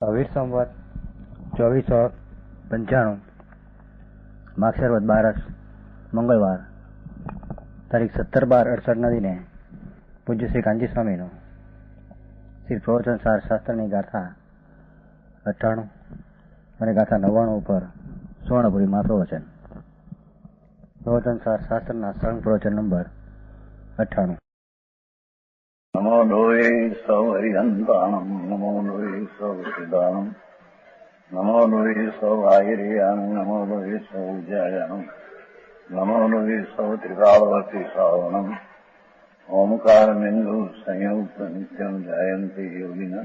વીર સંવત 2495 માગશર વદ 12 મંગળવાર તારીખ 17/12/68 દિને પૂજ્ય શ્રી કાંજી સ્વામીનું શ્રી પ્રવચન સાર શાસ્ત્રની ગાથા 98 અને ગાથા 99 ઉપર સુવર્ણપુરીમાં પ્રવચન સાર શાસ્ત્રના સંગ પ્રવચન નંબર 98. નમો લોહે સૌ હરિહંતાણમ નમો લોહે સૌ સિદ્ધાણમ નમો લોહે સૌ આયર્યાન નમો લોહે સૌ જયાનમ નમો લોહે સૌ ત્રિકાળવતી શ્રાવણમ ઓમકાર બિંદુ સંયુક્ત નિત્યમ જયંતી યોગિન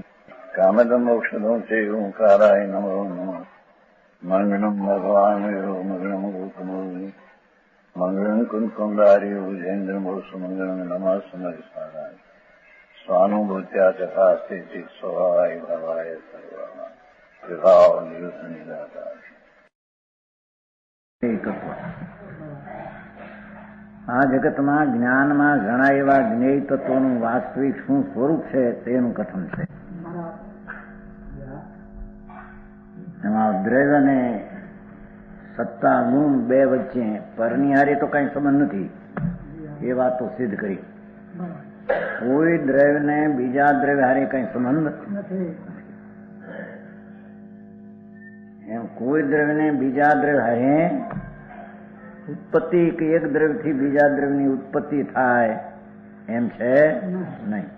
કામદમ મોક્ષદો છે ઓંકારાય નમો નમઃ મંગળમ ભગવાન મંગળમ ગૌતમો મંગળમ કુંકુંડાર્યો જૈન્દ્રમોષ મંગળમ નમઃ સમયસારાય સ્વાનુભૂત્યા ચકાસ્તે ચિત સ્વભાવાય ભવાય સર્વમાં વિભાવ નિયુત નિરાકાર. આ જગતમાં જ્ઞાનમાં ઘણા એવા જ્ઞેય તત્વોનું વાસ્તવિક શું સ્વરૂપ છે તેનું કથન છે. એમાં દ્રવ્ય અને સત્તા ગુણ બે વચ્ચે પરની હારે તો કઈ સંબંધ નથી એ વાત તો સિદ્ધ કરી. કોઈ દ્રવ્ય ને બીજા દ્રવ્ય હારે કઈ સંબંધ નથી. એમ કોઈ દ્રવ્ય ને બીજા દ્રવ્ય હારે ઉત્પત્તિ કે એક દ્રવ્ય થી બીજા દ્રવ્ય ની ઉત્પત્તિ થાય એમ છે નહીં.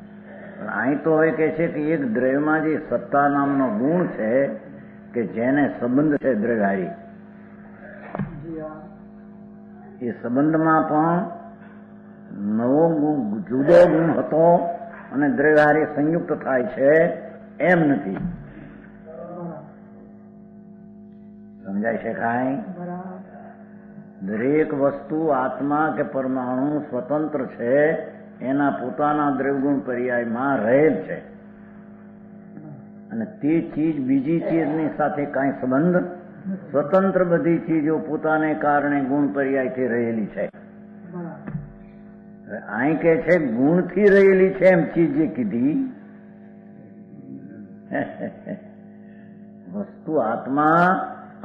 અહીં તો હવે કે છે કે એક દ્રવ્યમાં જે સત્તા નામનો ગુણ છે કે જેને સંબંધ છે દ્રવ્ય હારી, એ સંબંધમાં પણ નવો ગુણ જુદો ગુણ હતો અને દ્રવ્યહારી સંયુક્ત થાય છે એમ નથી. સમજાય છે કાંઈ? દરેક વસ્તુ આત્મા કે પરમાણુ સ્વતંત્ર છે, એના પોતાના દ્રવ્યગુણ પર્યાયમાં રહેલ છે અને તે ચીજ બીજી ચીજની સાથે કાંઈ સંબંધ, સ્વતંત્ર બધી ચીજો પોતાને કારણે ગુણ પર્યાયથી રહેલી છે. અહીં કે છે ગુણથી રહેલી છે એમ ચીજ જે કીધી, વસ્તુ આત્મા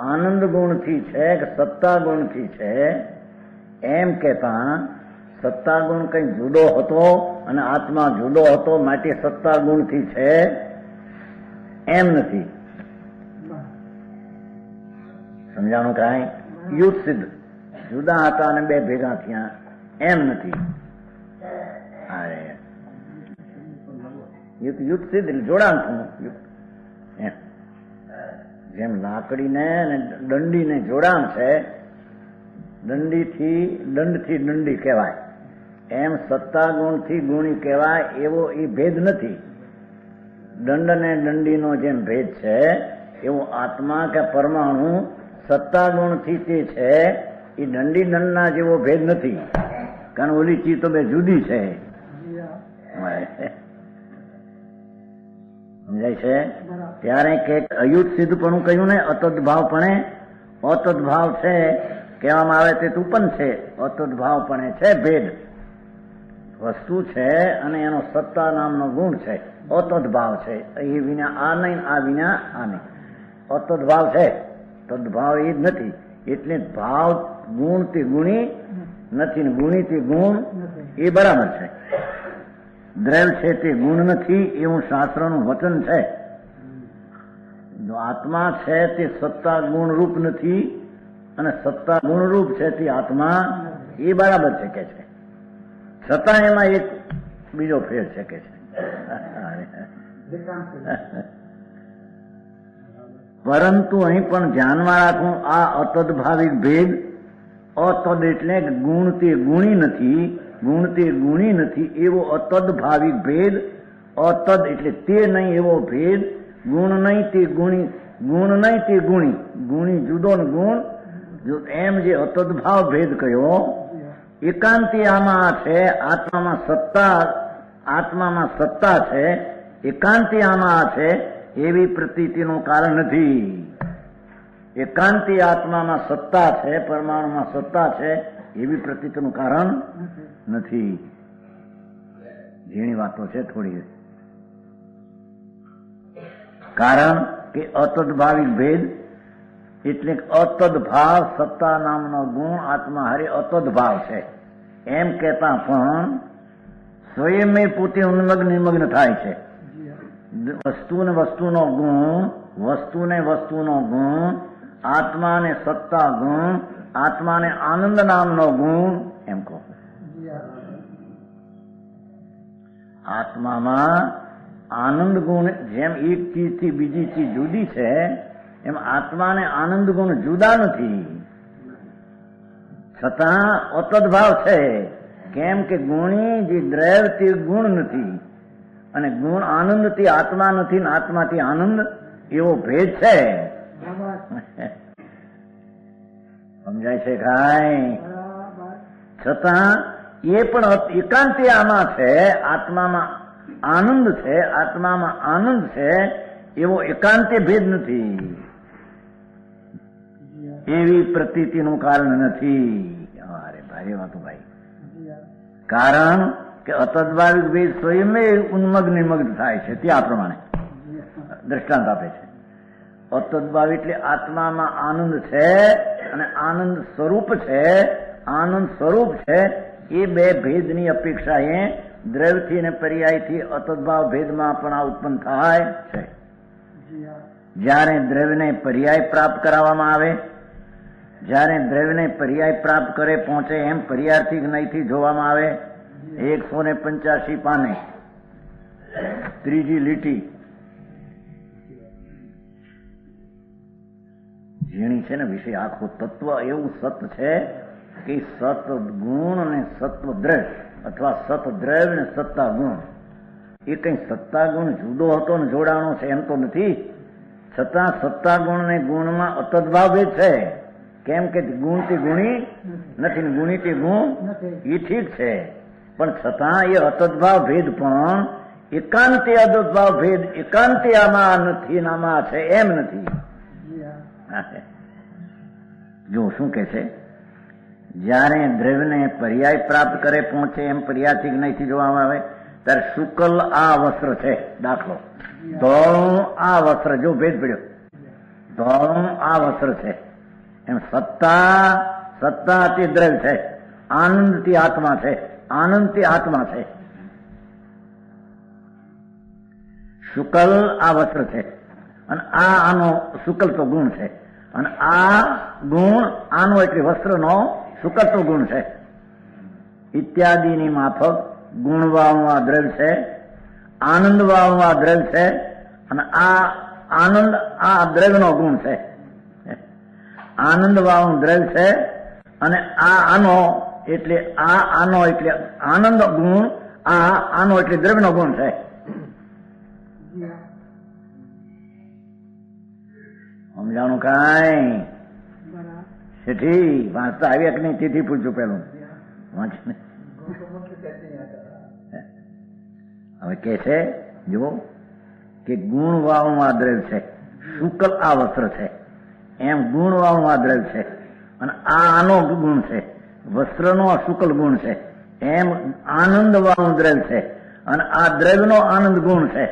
આનંદ ગુણથી છે કે સત્તા ગુણથી છે એમ કેતા સત્તા ગુણ કઈ જુદો હતો અને આત્મા જુદો હતો માટે સત્તા ગુણથી છે એમ નથી. સમજાણું કાંઈ? યુદ્ધ સિદ્ધ જુદા હતા અને બે ભેગા થયા એમ નથી. યુદ્ધ સિદ્ધ જોડાણ થયું. જેમ લાકડીને અને દંડીને જોડાણ છે, દંડથી દંડી કહેવાય, એમ સત્તા ગુણથી ગુણી કહેવાય એવો એ ભેદ નથી. દંડ ને દંડીનો જેમ ભેદ છે એવો આત્મા કે પરમાણુ સત્તા ગુણથી તે છે એ દંડી દંડના જેવો ભેદ નથી. કારણ ઓલી ચીજ તો બે જુદી છે. સમજાય છે? ત્યારે કે અયુત સિદ્ધપણું કહ્યું ને, અતદ્ભાવપણે અતદ્ભાવ છે કહેવામાં આવે તે ઉપન છે. અતદ્ભાવપણે છે ભેદ, વસ્તુ છે અને એનો સત્તા નામનો ગુણ છે. અતદ્ભાવ છે એ વિના આ નહીં, આ વિના આ નહીં. અતદ્ભાવ છે, તદ્ભાવ એ જ નથી. એટલે ભાવ ગુણ થી ગુણી નથી ને ગુણી થી ગુણ એ બરાબર છે. દ્રવ્ય છે તે ગુણ નથી એવું શાસ્ત્રનું વચન છે. જો આત્મા છે તે સત્તા ગુણ રૂપ નથી અને સત્તા ગુણ રૂપ છે તે આત્મા એ બરાબર છે કે છે. છતાં એમાં એક બીજો ફેર છે કે છે. પરંતુ અહીં પણ ધ્યાનમાં રાખવું, આ અતદ્ભાવિક ભેદ, અતદ એટલે ગુણ તે ગુણી નથી, ગુણ તે ગુણી નથી એવો અતદ્ભાવિક ભેદ. અતદ એટલે તે નહીં એવો ભેદ. ગુણ નહીં તે ગુણી, ગુણ નહીં તે ગુણી, ગુણી જુદો ને ગુણ એમ જે અતદ્ભાવ ભેદ કયો, એકાંતી આમાં છે. આત્મામાં સત્તા છે, એકાંતી આમાં છે એવી પ્રતીતિનું કારણ નથી. એકાંતી આત્મામાં સત્તા છે, પરમાણુમાં સત્તા છે એવી પ્રતીતિનું કારણ નથી. ઝીણી વાતો છે થોડી. કારણ કે અતદ્ભાવિક ભેદ એટલે અતદ્ભાવ સત્તા નામનો ગુણ આત્મા હારે અતદ્ભાવ છે એમ કહેતા પણ સ્વયં પોતે ઉન્મગ્ન નિમગ્ન થાય છે. વસ્તુને વસ્તુનો ગુણ, વસ્તુને વસ્તુનો ગુણ, આત્માને સત્તા ગુણ, આત્માને આનંદ નામનો ગુણ એમ કહો. આત્મામાં આનંદ ગુણ જેમ એક ચીજથી બીજી ચીજ જુદી છે એમ આત્માને આનંદ ગુણ જુદા નથી, છતાં અતદ્ભાવ છે. કેમ કે ગુણી જે દ્રવ્ય તે ગુણ નથી અને ગુણ આનંદથી આત્મા નથી ને આત્માથી આનંદ એવો ભેદ છે. સમજાય છે કાંઈ? છતાં એ પણ એકાંતે આમાં છે, આત્મામાં આનંદ છે, આત્મામાં આનંદ છે એવો એકાંતે ભેદ નથી, એવી પ્રતીતિનું કારણ નથી. અરે ભારે વાતો ભાઈ. કારણ કે અતદ્ભાવિક ભેદ સ્વયં ઉન્મગ્ન નિમગ્ન થાય છે. ત્યાં પ્રમાણે દ્રષ્ટાંત આપે છે. અતદ્ભાવ એટલે આત્મામાં આનંદ છે અને આનંદ સ્વરૂપ છે, આનંદ સ્વરૂપ છે. એ બે ભેદની અપેક્ષા એ દ્રવ્યથી અને પર્યાયથી અતદ્ભાવ ભેદમાં પણ આ ઉત્પન્ન થાય છે. જ્યારે દ્રવ્યને પર્યાય પ્રાપ્ત કરાવવામાં આવે, જ્યારે દ્રવ્યને પર્યાય પ્રાપ્ત કરે પહોંચે એમ પર્યાયથી જ્ઞાયથી જોવામાં આવે. 185 પાને ત્રીજી લીટી ઝીણી છે ને વિષય આખો તત્વ એવું સત છે કે સત ગુણ અને સત્વ દ્રવ્ય અથવા સત દ્રવ્ય ને સત્તા ગુણ એ કઈ સત્તા ગુણ જુદો હતો ને જોડાણો છે એમ તો નથી, છતાં સત્તા ગુણ ને ગુણમાં અતદ્ભાવ ભેદ છે. કેમ કે ગુણ થી ગુણી નથી ને ગુણી થી ગુણ એ ઠીક છે, પણ છતાં એ અતદ્ભાવ ભેદ પણ એકાંતે અતદ્ભાવ ભેદ એકાંતે આમાં નથી આમાં છે એમ નથી. જો શું કે છે, જ્યારે દ્રવ્યને પર્યાય પ્રાપ્ત કરે પહોંચે એમ પર્યાયથી જ્ઞાયથી જોવામાં આવે ત્યારે શુકલ આ વસ્ત્ર છે. દાખલો ધોળું આ વસ્ત્ર, જો ભેદ પડ્યો, ધોળું આ વસ્ત્ર છે એમ સત્તા તે દ્રવ્ય છે, આનંદ થી આત્મા છે, આનંદ થી આત્મા છે. શુકલ આ વસ્ત્ર છે અને આ આનો શુકલ તો ગુણ છે અને આ ગુણ આનો એટલે વસ્ત્રનો શુકલ તો ગુણ છે. ઇત્યાદિની માફક ગુણવાળું આ દ્રવ્ય છે, આનંદવાળું આ દ્રવ્ય છે અને આ આનંદ આ દ્રવ્યનો ગુણ છે. આનંદવાળું દ્રવ્ય છે અને આ આનો એટલે આનો એટલે આનંદ ગુણ, આ આનો એટલે દ્રવ્યનો ગુણ છે. સમજાણું કાંઈ? શેઠી વાંચતા આવ્યા કે નહીં તેથી પૂછજો પેલું. વાંચ હવે કે છે જુઓ કે ગુણવાળું આ દ્રવ્ય છે, શુકલ આ વસ્ત્ર છે એમ ગુણવાળું આ દ્રવ્ય છે અને આ આનો ગુણ છે, વસ્ત્રનો આ શુકલ ગુણ છે એમ આનંદ વાળું દ્રવ્ય છે અને આ દ્રવ્યનો આનંદ ગુણ છે.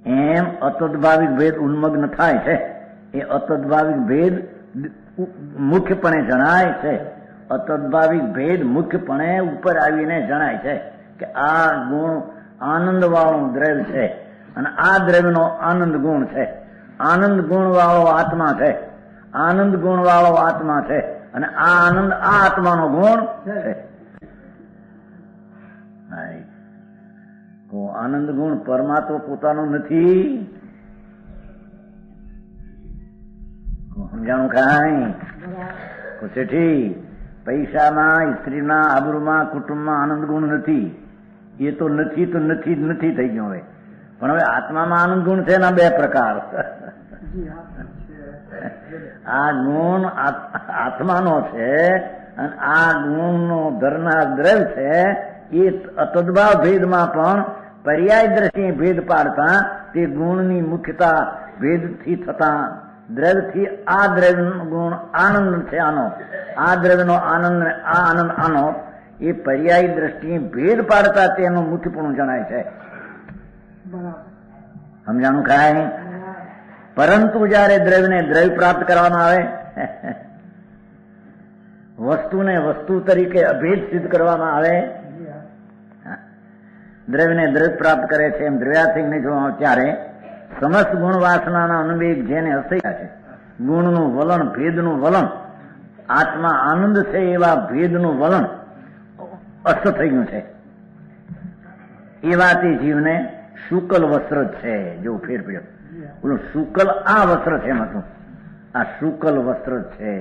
એમ અતદ્ભાવિક ભેદ ઉન્મગ્ન થાય છે. એ અતદ્ભાવિક ભેદ મુખ્યપણે જણાય છે. અતદ્ભાવિક ભેદ મુખ્યપણે ઉપર આવીને જણાય છે કે આ ગુણ આનંદ વાળું દ્રવ્ય છે અને આ દ્રવ્યનો આનંદ ગુણ છે. આનંદ ગુણ વાળો આત્મા છે, આનંદ ગુણ વાળો આત્મા છે અને આ આનંદ આ આત્માનો ગુણ છે. આનંદ ગુણ પરમાત્મા પોતાનો નથી. સમજાણું કાંઈ? શેઠી પૈસામાં, સ્ત્રીના, આબરૂમાં, કુટુંબમાં આનંદ ગુણ નથી. એ તો નથી તો નથી જ નથી થઈ ગયો. હવે પણ હવે આત્મામાં આનંદ ગુણ છે એના બે પ્રકાર. આ ગુણ આત્માનો છે અને આ ગુણનો ધરનાર દ્રવ્ય છે. એ અતદ્ભાવ ભેદમાં પણ પર્યાય દ્રષ્ટિએ ભેદ પાડતા તે ગુણની મુખ્યતા ભેદથી થતા દ્રવ્યથી આ દ્રવ્યનો ગુણ આનંદ છે આનો, આ દ્રવ્યનો આનંદ આ આનંદ આનો એ પર્યાયી દ્રષ્ટિએ ભેદ પાડતા તેનું મુખ્યપણું જણાય છે. સમજાણું કાંઈ? પરંતુ જયારે દ્રવ્યને દ્રવ્ય પ્રાપ્ત કરવામાં આવે, વસ્તુને વસ્તુ તરીકે અભેદ સિદ્ધ કરવામાં આવે, દ્રવ્યને દ્રવ્ય પ્રાપ્ત કરે છે એમ દ્રવ્યાત્મિકને જોવા ત્યારે સમસ્ત ગુણ વાસનાના અનુવેગ જેને અસહ્યા છે, ગુણનું વલણ, ભેદનું વલણ, આત્મા આનંદ છે એવા ભેદનું વલણ અસ્ત થઈ ગયું છે. એવા તે જીવને શુકલ વસ્ત્ર જ છે. જો ફેર પડ્યો, બોલો શુકલ આ વસ્ત્ર છે, એમ હતું આ શુકલ વસ્ત્ર જ છે.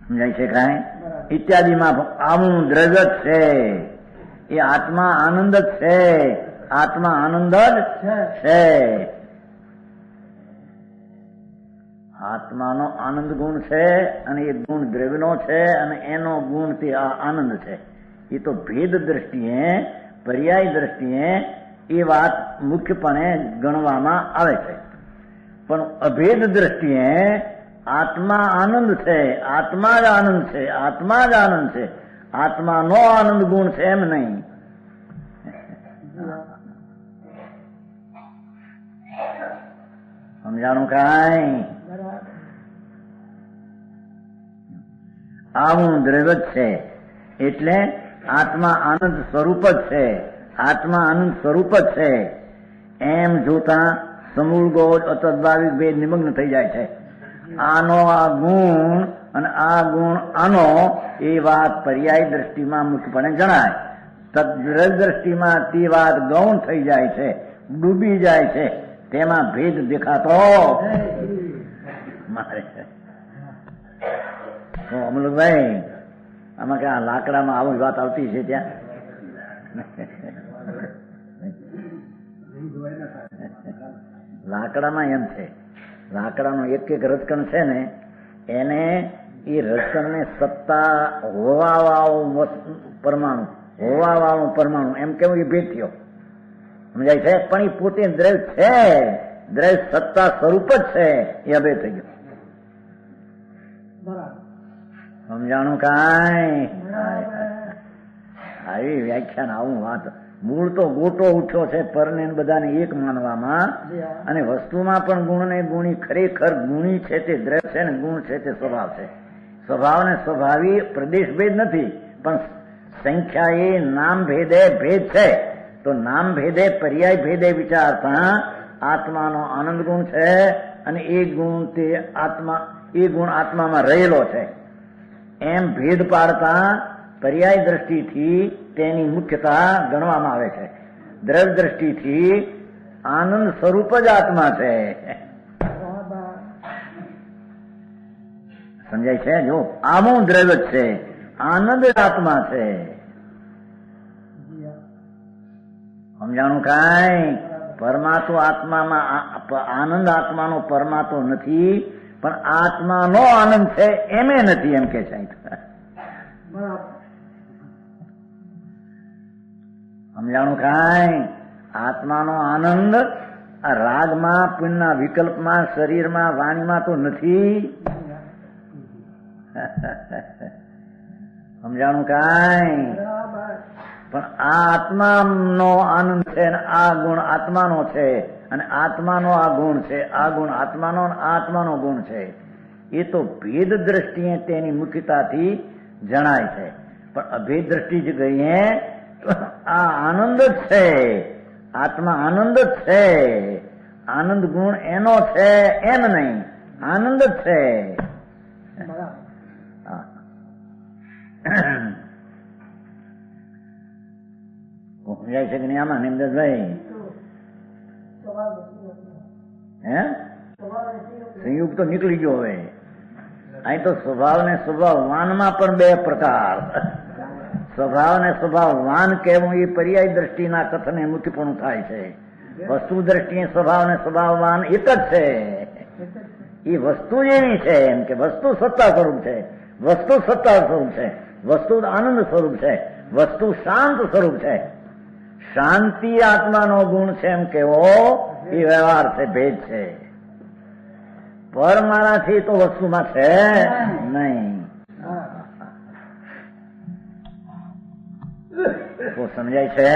સમજાય છે કાંઈ? ઇત્યાદિમાં આવું દ્રવ્ય જ છે. એ આત્મા આનંદ જ છે. આત્મા આનંદ જ છે. આત્માનો આનંદ ગુણ છે અને એ ગુણ દ્રવ્યનો છે અને એનો ગુણ તે આનંદ છે. એ તો ભેદ દ્રષ્ટિએ, પર્યાય દ્રષ્ટિએ એ વાત મુખ્યપણે ગણવામાં આવે છે. પણ અભેદ દ્રષ્ટિએ આત્મા આનંદ છે, આત્મા જ આનંદ છે, આત્મા જ આનંદ છે, આત્માનો આનંદ ગુણ છે એમ નહીં. સમજાણું કાંઈ? આવું દ્રવ્ય જ છે એટલે આત્મા આનંદ સ્વરૂપ જ છે, આત્મા આનંદ સ્વરૂપ જ છે એમ જોતા સમૂળ ગોળ અતદ્ભાવિક ભેદ નિમગ્ન થઈ જાય છે. આનો આ ગુણ અને આ ગુણ આનો એ વાત પર્યાય દ્રષ્ટિમાં મુખ્યપણે જણાય. તદ્દ્રવ્ય દ્રષ્ટિમાં તે વાત ગૌણ થઈ જાય છે, ડૂબી જાય છે, તેમાં ભેદ દેખાતો મારે. અમલભાઈ, આમાં કે આ લાકડામાં આવી વાત આવતી છે ત્યાં? લાકડામાં એમ છે, લાકડાનો એક એક રજકણ છે ને એને એ રજકણને સત્તા હોવાવાળું પરમાણુ એમ કેવું એ ભેદ થયો. સમજાય છે? પણ એ પોતે દ્રવ્ય છે, દ્રવ્ય સત્તા સ્વરૂપ જ છે, એ અભેદ થઈ ગયો. સમજાણું કાંઈ? આવી વ્યાખ્યાન આવું વાત. મૂળ તો ગોટો ઉઠ્યો છે પરને બધાને એક માનવામાં, અને વસ્તુમાં પણ ગુણ ને ગુણી ખરેખર ગુણી છે તે દ્રવ્ય છે ને ગુણ છે તે સ્વભાવ છે. સ્વભાવ ને સ્વભાવી પ્રદેશ ભેદ નથી, પણ સંખ્યા એ નામ ભેદે ભેદ છે. તો નામ ભેદે પર્યાય ભેદે વિચારતા આત્માનો આનંદ ગુણ છે અને એ ગુણ તે આત્મા, એ ગુણ આત્મામાં રહેલો છે એમ ભેદ પાડતા પર્યાય દ્રષ્ટિથી તેની મુખ્યતા ગણવામાં આવે છે. દ્રવ્ય દ્રષ્ટિથી આનંદ સ્વરૂપ જ આત્મા છે. સમજાય છે? જો આવું દ્રવ્ય જ છે, આનંદ આત્મા છે. સમજાણું કાંઈ? પરમાત્મ આત્મામાં આનંદ આત્માનો પરમાત્મ નથી, પણ આત્માનો આનંદ છે એમે નથી, એમ કે છે. સમજાણું કાંઈ? આત્માનો આનંદ આ રાગમાં, પુણ્યના વિકલ્પમાં, શરીરમાં, વાણીમાં તો નથી. સમજાણું કાંઈ? પણ આ આત્માનો આનંદ છે અને આ ગુણ આત્માનો છે, અને આત્માનો આ ગુણ છે, આ ગુણ આત્માનો, આત્માનો ગુણ છે. એ તો ભેદ દ્રષ્ટિએ તેની મુખ્યતાથી જણાય છે. પણ અભેદ દ્રષ્ટિ જ કહીએ તો આ આનંદ જ છે, આત્મા આનંદ જ છે, આનંદ ગુણ એનો છે એમ નહીં, આનંદ જ છે. સમજાય છે કે નહીં આમાં નિમદતભાઈ? હે સંયુક્ત તો નીકળી ગયો. હવે અહીં તો સ્વભાવ ને સ્વભાવવાનમાં પણ બે પ્રકાર. સ્વભાવ ને સ્વભાવવાન કહેવું એ પર્યાય દ્રષ્ટિના કથને મુખ્યપણું થાય છે. વસ્તુ દ્રષ્ટિએ સ્વભાવ ને સ્વભાવવાન એક જ છે. એ વસ્તુ એવી છે એમ કે વસ્તુ સત્તા સ્વરૂપ છે, વસ્તુ સત્તા સ્વરૂપ છે, વસ્તુ આનંદ સ્વરૂપ છે, વસ્તુ શાંત સ્વરૂપ છે. શાંતિ આત્માનો ગુણ છે એમ કેવો એ વ્યવહાર છે, ભેદ છે. પર મારાથી તો વસ્તુમાં છે નહીં. તો સમજાય છે?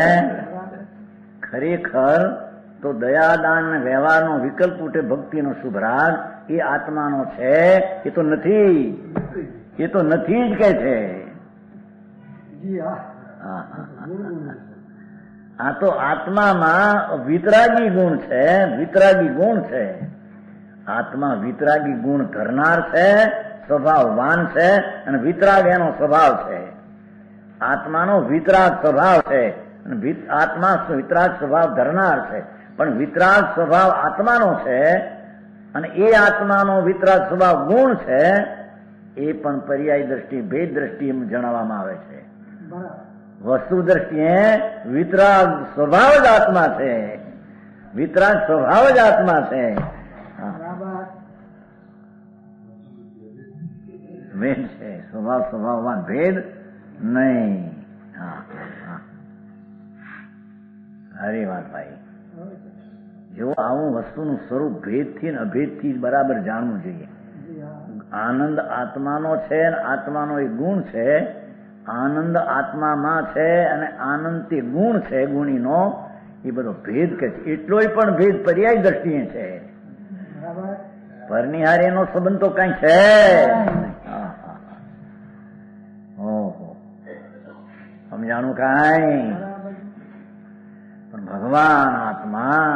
ખરેખર તો દયાદાન ને વ્યવહારનો વિકલ્પ ઉઠે ભક્તિનો શુભ રાગ એ આત્માનો છે, એ તો નથી, એ તો નથી જ કે છે. આ તો આત્મામાં વિતરાગી ગુણ છે, વિતરાગી ગુણ છે. આત્મા વિતરાગી ગુણ ધરનાર છે, સ્વભાવવાન છે, અને વિતરાગ એનો સ્વભાવ છે. આત્માનો વિતરાગ સ્વભાવ છે, આત્મા વિતરાગ સ્વભાવ ધરનાર છે, પણ વિતરાગ સ્વભાવ આત્માનો છે, અને એ આત્માનો વિતરાગ સ્વભાવ ગુણ છે, એ પણ પર્યાય દ્રષ્ટિ ભેદ દ્રષ્ટિ જણાવવામાં આવે છે. વસ્તુ દ્રષ્ટિએ વિતરાગ સ્વભાવ જ આત્મા છે, વિતરાગ સ્વભાવ જ આત્મા છે. ભેદ છે, સ્વભાવમાં ભેદ નહીં. સારી વાત ભાઈ. જો આવું વસ્તુનું સ્વરૂપ ભેદથી અને અભેદથી બરાબર જાણવું જોઈએ. આનંદ આત્માનો છે અને આત્માનો એક ગુણ છે. આનંદ આત્મામાં છે અને આનંદ તે ગુણ છે, ગુણીનો એ બધો ભેદ કે છે. એટલોય પણ ભેદ પર્યાય દ્રષ્ટિએ છે. પરનિહારીનો સંબંધ તો કઈ છે. ઓહો, સમજાણું કઈ? પણ ભગવાન આત્મા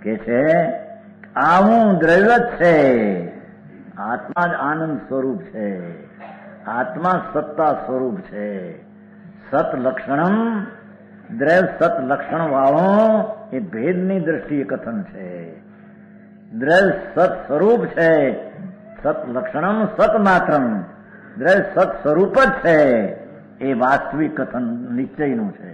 કે છે આવું દ્રવ્ય જ છે. આત્મા જ આનંદ સ્વરૂપ છે, આત્મા સત્તા સ્વરૂપ છે. સત લક્ષણમ દ્રવ્ય સત લક્ષણ વાળો એ ભેદની દ્રષ્ટિએ કથન છે. દ્રવ્ય સત સ્વરૂપ છે, સત લક્ષણમ સત માત્રમ, દ્રવ્ય સત સ્વરૂપ જ છે, એ વાસ્તવિક કથન નિશ્ચયનું છે.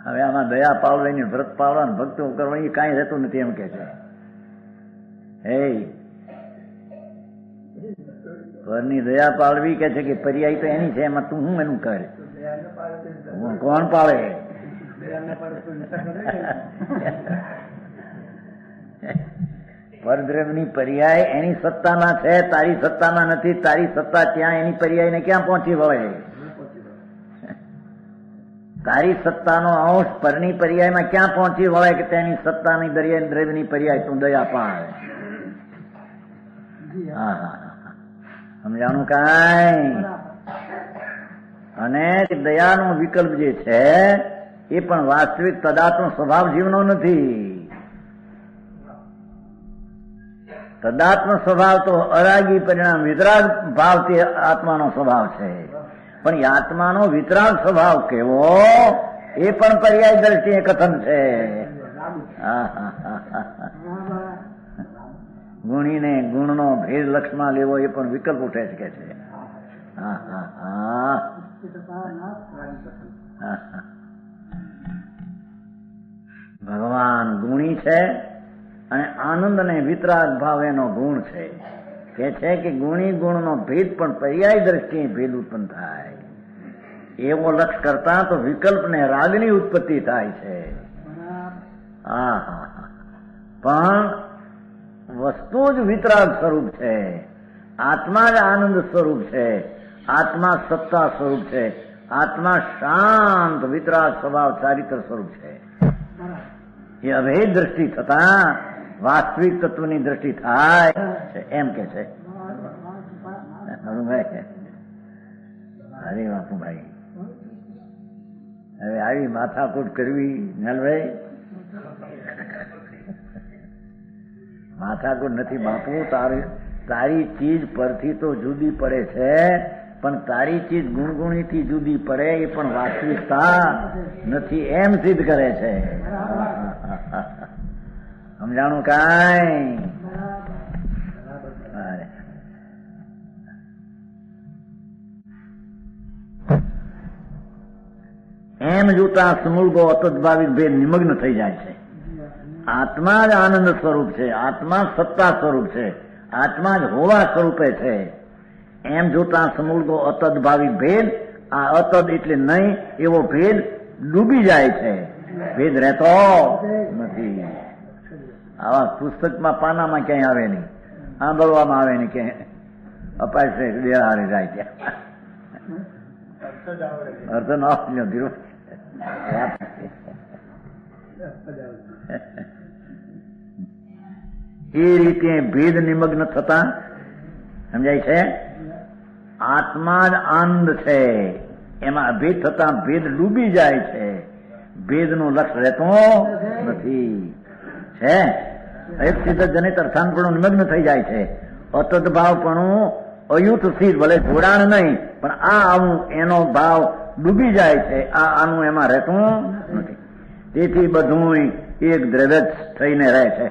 હવે આમાં દયા પાળવાની, વ્રત પાળવાની, ભક્તો કરવાની કાંઈ રહેતું નથી એમ કે છે. પરની દયા પાળવી કે છે કે પર્યાય તો એની છે, એમાં તું હું એનું કરે? કોણ પાળે? પરદ્રવ્યની પર્યાય એની સત્તામાં છે, તારી સત્તામાં નથી. તારી સત્તા ત્યાં, એની પર્યાય ને ક્યાં પહોંચી વળે? તારી સત્તાનો અંશ પરની પર્યાયમાં ક્યાં પહોંચી વળે કે તેની સત્તાની દ્રવ્યની પર્યાય તું દયા પાળ? સમજાણું કાંઈ? અને દયાનો વિકલ્પ જે છે એ પણ વાસ્તવિક તદાત્મ સ્વભાવ જીવનો નથી. તદાત્મ સ્વભાવ તો અરાગી પરિણામ વિતરાગ ભાવ તે આત્માનો સ્વભાવ છે. પણ એ આત્માનો વિતરાગ સ્વભાવ કેવો એ પણ પર્યાય દ્રષ્ટિએ કથન છે. ગુણીને ગુણનો ભેદ લક્ષમાં લેવો એ પણ વિકલ્પ ઉઠે શકે છે. ભગવાન ગુણી છે અને આનંદ અને વિતરાગ ભાવ એનો ગુણ છે. કે છે કે ગુણી ગુણનો ભેદ પણ પર્યાય દ્રષ્ટિએ ભેદ ઉત્પન્ન થાય. એવો લક્ષ કરતા તો વિકલ્પ ને રાગની ઉત્પત્તિ થાય છે. પણ વસ્તુ જ વિતરાગ સ્વરૂપ છે, આત્મા જ આનંદ સ્વરૂપ છે, આત્મા સત્તા સ્વરૂપ છે, આત્મા શાંત વિતરાગ સ્વભાવ ચારિત્ર સ્વરૂપ છે. એ અભેદ દ્રષ્ટિ થતા વાસ્તવિક તત્વની દ્રષ્ટિ થાય છે એમ કે છે. અરે બાપુભાઈ, હવે આવી માથાકૂટ કરવી નલભાઈ? માથાકૂટ નથી બાપુ. તારી ચીજ પરથી તો જુદી પડે છે, પણ તારી ચીજ ગુણગુણીથી જુદી પડે એ પણ વાસ્તવિકતા નથી એમ સિદ્ધ કરે છે. સમજાણું કાંઈ? એમ જોતા સમૂળગો અતદ્ભાવિક ભેદ નિમગ્ન થઈ જાય છે. આત્મા જ આનંદ સ્વરૂપ છે, આત્મા સત્તા સ્વરૂપ છે, આત્મા જ હોવા સ્વરૂપે છે. એમ જોતા સમૂળગો અતદ્ભાવિક ભેદ, આ અતદ એટલે નહીં એવો ભેદ ડૂબી જાય છે. ભેદ રહેતો નથી. આવા પુસ્તકમાં પાનામાં ક્યાંય આવે નહીં, સાંભળવામાં આવે નહીં, ક્યાંય અપાય છે બે હારે જાય ત્યાં અર્થ ન આપજો ધીરો એ રીતે ભેદ નિમગ્ન થતા સમજાય છે આત્મા જ આનંદ છે એમાં અભેદ થતા ભેદ ડૂબી જાય છે ભેદનું લક્ષ્ય રહેતો નથી છે એક સિદ્ધ જનિત અર્થાંતપણું નિમગ્ન થઈ જાય છે અતત ભાવપણું અયુત સિદ્ધ ભલે જોડાણ નહીં પણ આ આવું એનો ભાવ ડૂબી જાય છે આ આનું એમાં રહેતું નથી તેથી બધું એક દ્રવ્ય થઈને રહે છે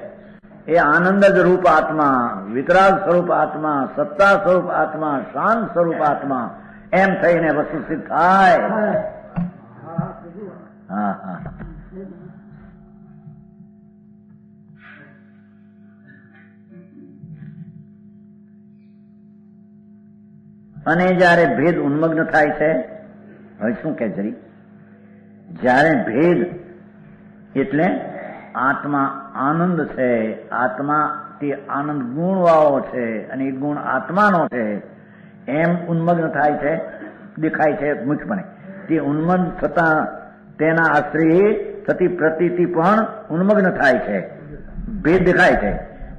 એ આનંદ જ રૂપ આત્મા વિતરાગ સ્વરૂપ આત્મા સત્તા સ્વરૂપ આત્મા શાંત સ્વરૂપ આત્મા એમ થઈને વસ્તુ સિદ્ધ થાય હા હા અને જયારે ભેદ ઉન્મગ્ન થાય છે હવે શું કે જરી જયારે ભેદ એટલે આત્મા આનંદ છે આત્મા તે આનંદ ગુણવાળો છે અને એ ગુણ આત્માનો છે એમ ઉન્મગ્ન થાય છે દેખાય છે મુખ્યપણે તે ઉન્મગ્ન થતા તેના આશ્રય થતી પ્રતીતિ પણ ઉન્મગ્ન થાય છે ભેદ દેખાય છે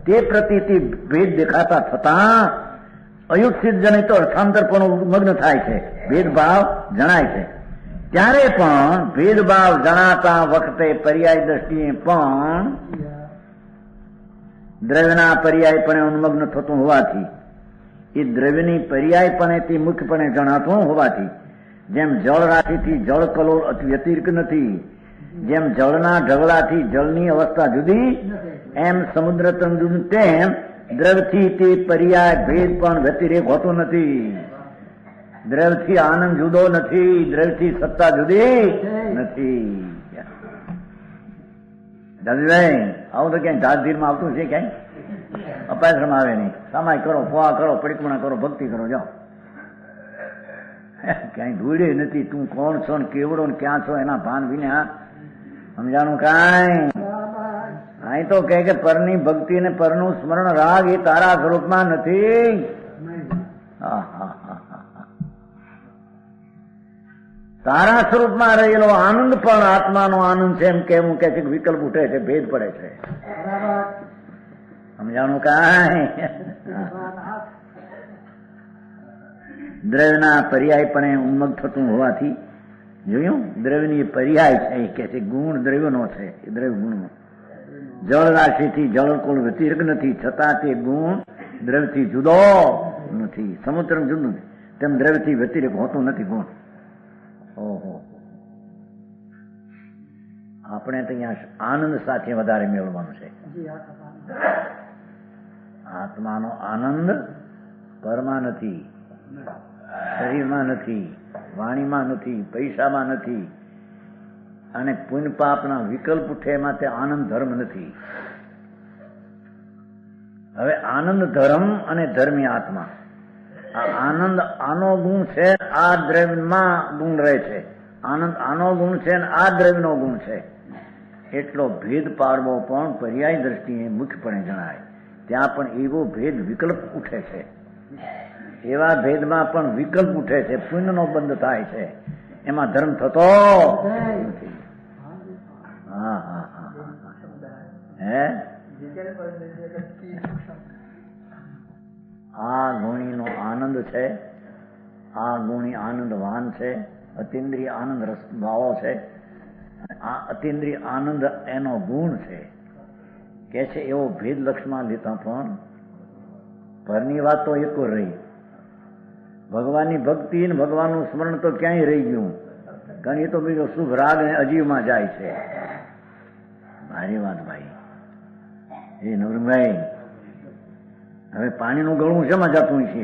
તે પ્રતીતિ ભેદ દેખાતા થતા અયુત સિદ્ધ જનિત અર્થાંતર પણ ઉન્મગ્ન થાય છે ભેદભાવ જણાય છે ત્યારે પણ ભેદભાવ જણાતા વખતે પર્યાય દ્રષ્ટિએ પણ દ્રવ્યના પર્યાયપણે ઉન્મગ્ન થતું હોવાથી એ દ્રવ્યની પર્યાયપણેથી મુખ્યપણે જણાતું હોવાથી જેમ જળ રાશિથી જળ કલોલ વ્યતિરિક્ત નથી જેમ જળના ઢગલાથી જળની અવસ્થા જુદી એમ સમુદ્ર તરંગ તેમ દ્રવ્યથી તે પર્યાય ભેદ પણ વ્યતિરેક હોતો નથી દ્રવ્યથી આનંદ જુદો નથી દ્રવ્યથી સત્તા જુદી નથી દાદીભાઈ આવું તો ક્યાંય ધારધીરમાં આવતું છે ક્યાંય અપાશ્રમ આવે નહીં સામાય કરો ફોવા કરો પરિક્રમણા કરો ભક્તિ કરો જાઓ ક્યાંય ધૂળે નથી તું કોણ છો ને કેવડો ને ક્યાં છો એના ભાન વિના સમજાણું કાંઈ અહીં તો કહે કે પરની ભક્તિ ને પરનું સ્મરણ રાગ એ તારા સ્વરૂપમાં નથી તારા સ્વરૂપમાં રહેલો આનંદ પણ આત્માનો આનંદ છે એમ કેવું કે છે વિકલ્પ ઉઠે છે ભેદ પડે છે સમજાણું કાંઈ દ્રવ્યના પર્યાયપણે ઉન્મગ થતું હોવાથી જોયું દ્રવ્યની પર્યાય છે કે છે ગુણ દ્રવ્યનો છે એ દ્રવ્ય ગુણનો જળ રાશિથી જળ કોઈ વ્યતિરેક નથી છતાં તે ગુણ દ્રવ્યથી જુદો નથી સમુદ્ર જુદું નથી તેમ દ્રવ્યથી વ્યતિરેક હોતું નથી ગુણ ઓહો આપણે તો અહીંયા આનંદ સાથે વધારે મેળવવાનું છે આત્માનો આનંદ પરમાં નથી શરીરમાં નથી વાણીમાં નથી પૈસામાં નથી અને પુણ્ય પાપના વિકલ્પ ઉઠે એમાં તે આનંદ ધર્મ નથી હવે આનંદ ધર્મ અને ધર્મી આત્મા આ આનંદ આનો ગુણ છે આ દ્રવ્યમાં ગુણ રહે છે આનંદ આનો ગુણ છે અને આ દ્રવ્યનો ગુણ છે એટલો ભેદ પાડવો પણ પર્યાય દ્રષ્ટિએ મુખ્યપણે જણાય ત્યાં પણ એવો ભેદ વિકલ્પ ઉઠે છે એવા ભેદમાં પણ વિકલ્પ ઉઠે છે પુણ્યનો બંધ થાય છે એમાં ધર્મ થતો નથી હા હા હા હે આ ગુણીનો આનંદ છે આ ગુણી આનંદવાન છે અતિન્દ્રિય આનંદ રસ ભાવો છે આ અતિન્દ્રિય આનંદ એનો ગુણ છે કે છે એવો ભેદ લક્ષમાં લેતા પણ પરની વાત તો એક રહી ભગવાનની ભક્તિ ને ભગવાનનું સ્મરણ તો ક્યાંય રહી ગયું કારણ એ તો બીજો શુભ રાગ ને અજીવમાં જાય છે મારી વાત ભાઈ એ નવરભાઈ હવે પાણીનું ગળું શેમાં જતું છે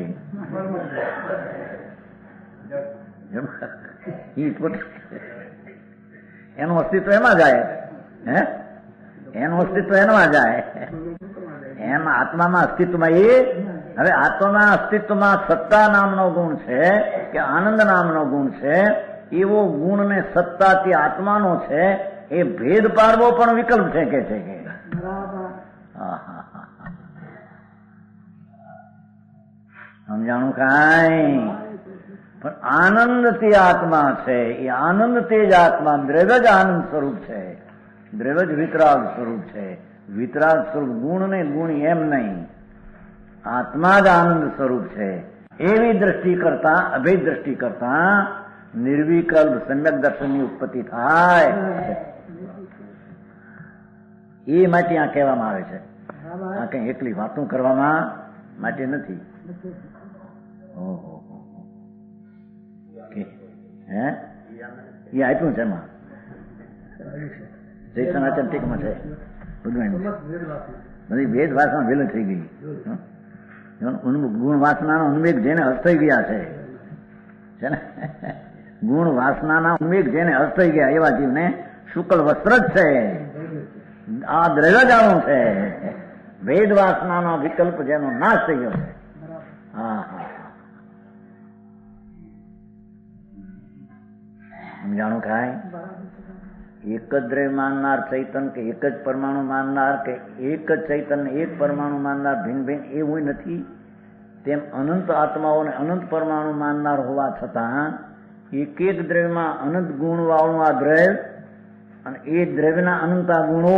એનું અસ્તિત્વ એમાં જાય હે એનું અસ્તિત્વ એમાં જાય એમાં આત્મામાં અસ્તિત્વમાં એ હવે આત્માના અસ્તિત્વમાં સત્તા નામનો ગુણ છે કે આનંદ નામનો ગુણ છે એવો ગુણ ને સત્તા તે આત્માનો છે એ ભેદ પાડવો પણ વિકલ્પ છે કે છે કે સમજાણું કાંઈ? પણ આનંદ તે આત્મા છે. એ આનંદ તે જ આત્મા, દ્રવ્ય જ આનંદ સ્વરૂપ છે, દ્રવ્ય જ વિતરાગ સ્વરૂપ છે. વિતરાગ સ્વરૂપ ગુણ ને ગુણ એમ નહીં, આત્મા જ આનંદ સ્વરૂપ છે. એવી દ્રષ્ટિ કરતા, અભેદ દ્રષ્ટિ કરતા નિર્વિકલ્પ સમ્યક દર્શનની ઉત્પત્તિ થાય. એ માટે આ કહેવામાં આવે છે. આ કઈ એકલી વાતો કરવામાં માટે નથી. ઓહો, હે એ આપ્યું છે એમાં જય સનાતન ટીકમાં છે બધું. બધી ભેદ ભાષા વેલું થઈ ગઈ. ગુણ વાસનાનો ઉન્મેગ જેને હસ્તઈ ગયા છે ને, ગુણ વાસનાના ઉન્મેગ જેને હસ્તઈ ગયા એવા જીવને શુક્લ વસ્ત્ર જ છે. આ દ્રવ્ય જાણું છે. ભેદ વાસનાનો વિકલ્પ જેનો નાશ થઈ ગયો છે. હા હા, સમજાણું કાંઈ? એક જ દ્રવ્ય માનનાર ચૈતન કે એક જ પરમાણુ માનનાર કે એક જ ચૈતન એક પરમાણુ માનનાર ભિન્ન ભિન્ન એવું નથી. તેમ અનંત આત્માઓને અનંત પરમાણુ માનનાર હોવા છતાં એક એક દ્રવ્યમાં અનંત ગુણ વાળું આ દ્રવ્ય અને એ દ્રવ્યના અનંતા ગુણો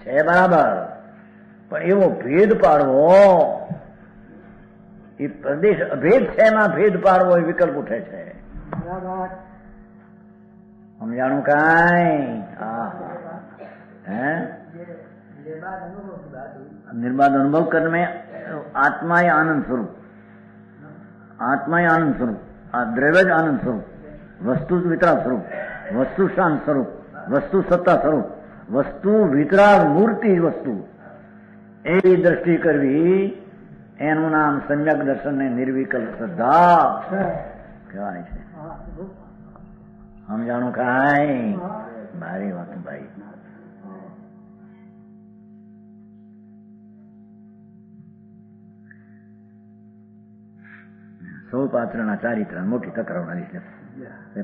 છે બરાબર, પણ એવો ભેદ પાડવો, એ પ્રદેશ અભેદ છે એમાં ભેદ પાડવો એ વિકલ્પ ઉઠે છે. સમજાણું કાંઈ? હે નિર્બાધ અનુભવ કરને આત્મા એ આનંદ સ્વરૂપ, આત્મા એ આનંદ સ્વરૂપ, આ દ્રવ્ય જ આનંદ સ્વરૂપ, વસ્તુ વિતરાગ સ્વરૂપ, વસ્તુ શાંત સ્વરૂપ, વસ્તુ સત્તા સ્વરૂપ, વસ્તુ વિતરાગ મૂર્તિ વસ્તુ, એવી દ્રષ્ટિ કરવી એનું નામ સમ્યક દર્શન ને નિર્વિકલ્પ શ્રદ્ધા કહેવાય છે. સમજાણું કાંઈ? મારી વાત ભાઈ. સૌ પાત્રના ચારિત્ર મોટી તકરાર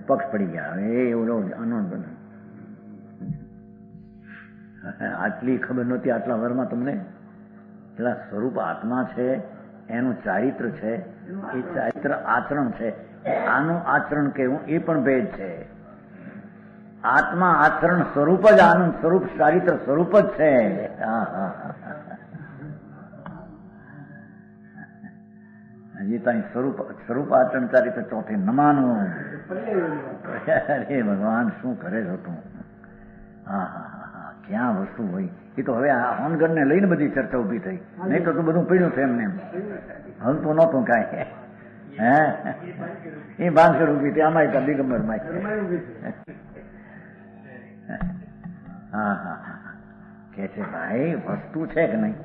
પક્ષ પડી ગયા. હવે એવું આટલી ખબર નહોતી આટલા વરમાં તમને. પેલા સ્વરૂપ આત્મા છે, એનું ચારિત્ર છે, એ ચારિત્ર આચરણ છે. આનું આચરણ કેવું એ પણ ભેદ છે. આત્મા આચરણ સ્વરૂપ જ આનંદ સ્વરૂપ ચારિત્ર સ્વરૂપ જ છે. હજી ત્યાં સ્વરૂપ આચરણ ચારિત્ર ચોથે નમાનું. અરે ભગવાન શું કરે છો તું? હા હા હા, ક્યાં વસ્તુ હોય એ તો હવે આ હોનગઢ ને લઈને બધી ચર્ચા ઉભી થઈ. નહીં તો તું બધું પીડ્યું છે એમને હલતું નહોતું કાંઈ. હે એ ભાનગઢ ઉભી થઈ, આમાં હતા દિગંબર માં. હા હા હા, કે છે ભાઈ વસ્તુ છે કે નહીં,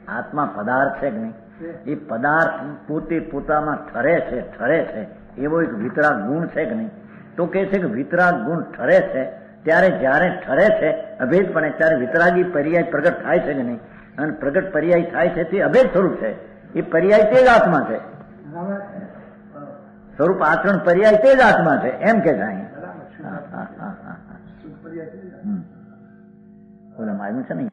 આત્મા પદાર્થ છે કે નહીં, એ પદાર્થ પોતે પોતામાં ઠરે છે એવો એક વિતરાગ ગુણ છે કે નહીં? તો કે છે કે વિતરાગ ગુણ ઠરે છે ત્યારે જ્યારે ઠરે છે અભેદપણે ત્યારે વિતરાગી પર્યાય પ્રગટ થાય છે કે નહીં? અને પ્રગટ પર્યાય થાય છે તે અભેદ સ્વરૂપ છે. એ પર્યાય તે જ આત્મા છે. સ્વરૂપ આચરણ પર્યાય તે જ આત્મા છે એમ કે જાય. ઓલામાં આવ્યું છે નહીં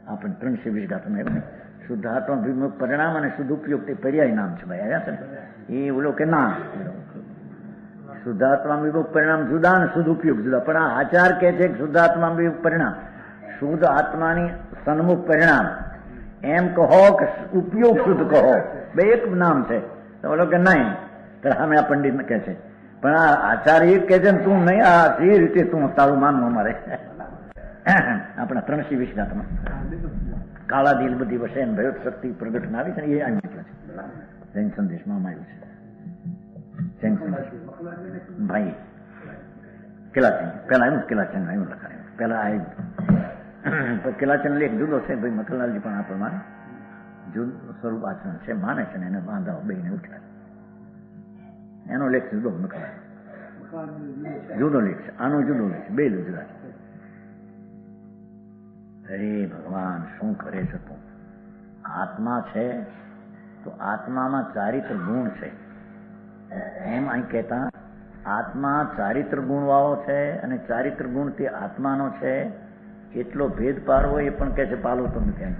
આપણે 320 ગાથામાં એવું નહીં. શુદ્ધાત્મા વિમુખ પરિણામ અને શુદ્ધ ઉપયોગ તે પર્યાય નામ છે ભાઈ. આવ્યા છે ને એ ઓલો કે ના, શુદ્ધાત્મા વિમુખ પરિણામ જુદા અને શુદ્ધ ઉપયોગ જુદા. પણ આ આચાર કે છે કે શુદ્ધાત્મા વિમુખ પરિણામ, શુદ્ધ આત્માની સન્મુખ પરિણામ એમ કહો કે ઉપયોગ શુદ્ધ કહો, બે એક નામ છે. તો ઓલો કે નહીં, અમે આ પંડિત કહે છે. પણ આ આચાર્ય એક કે છે ને તું નહીં, આ એ રીતે તું તારું માનવું અમારે. આપણા 320 ગાથામાં કાળા દિલ બધી વસે ભયોત શક્તિ પ્રગટ ના આવી છે ને એ આવી છે. જૈન સંદેશમાં આવ્યું છે. જૈન સંદેશ ભાઈ કિલાચંદ પેલા આવ્યું, કિલાચંદ આવ્યું લખાયું પેલા આવ્યું. કિલાચંદ લેખ જુદો છે ભાઈ. મખનલાલજી પણ આ પ્રમાણે જુદું સ્વરૂપ આચરણ છે માને છે ને એને બાંધાઓ બેને ઉઠ્યા. એનો લેખ જુદો, મખનલાલ જુદો લેખ છે, આનો જુદો લેખ, બે જુદા છે. અરે ભગવાન શું કરે છે તું? આત્મા છે તો આત્મામાં ચારિત્ર ગુણ છે એમ અહીં કહેતા. આત્મા ચારિત્ર ગુણ વાળો છે અને ચારિત્ર ગુણ તે આત્માનો છે એટલો ભેદ પાડવો એ પણ કહે છે પાલો તો નથી.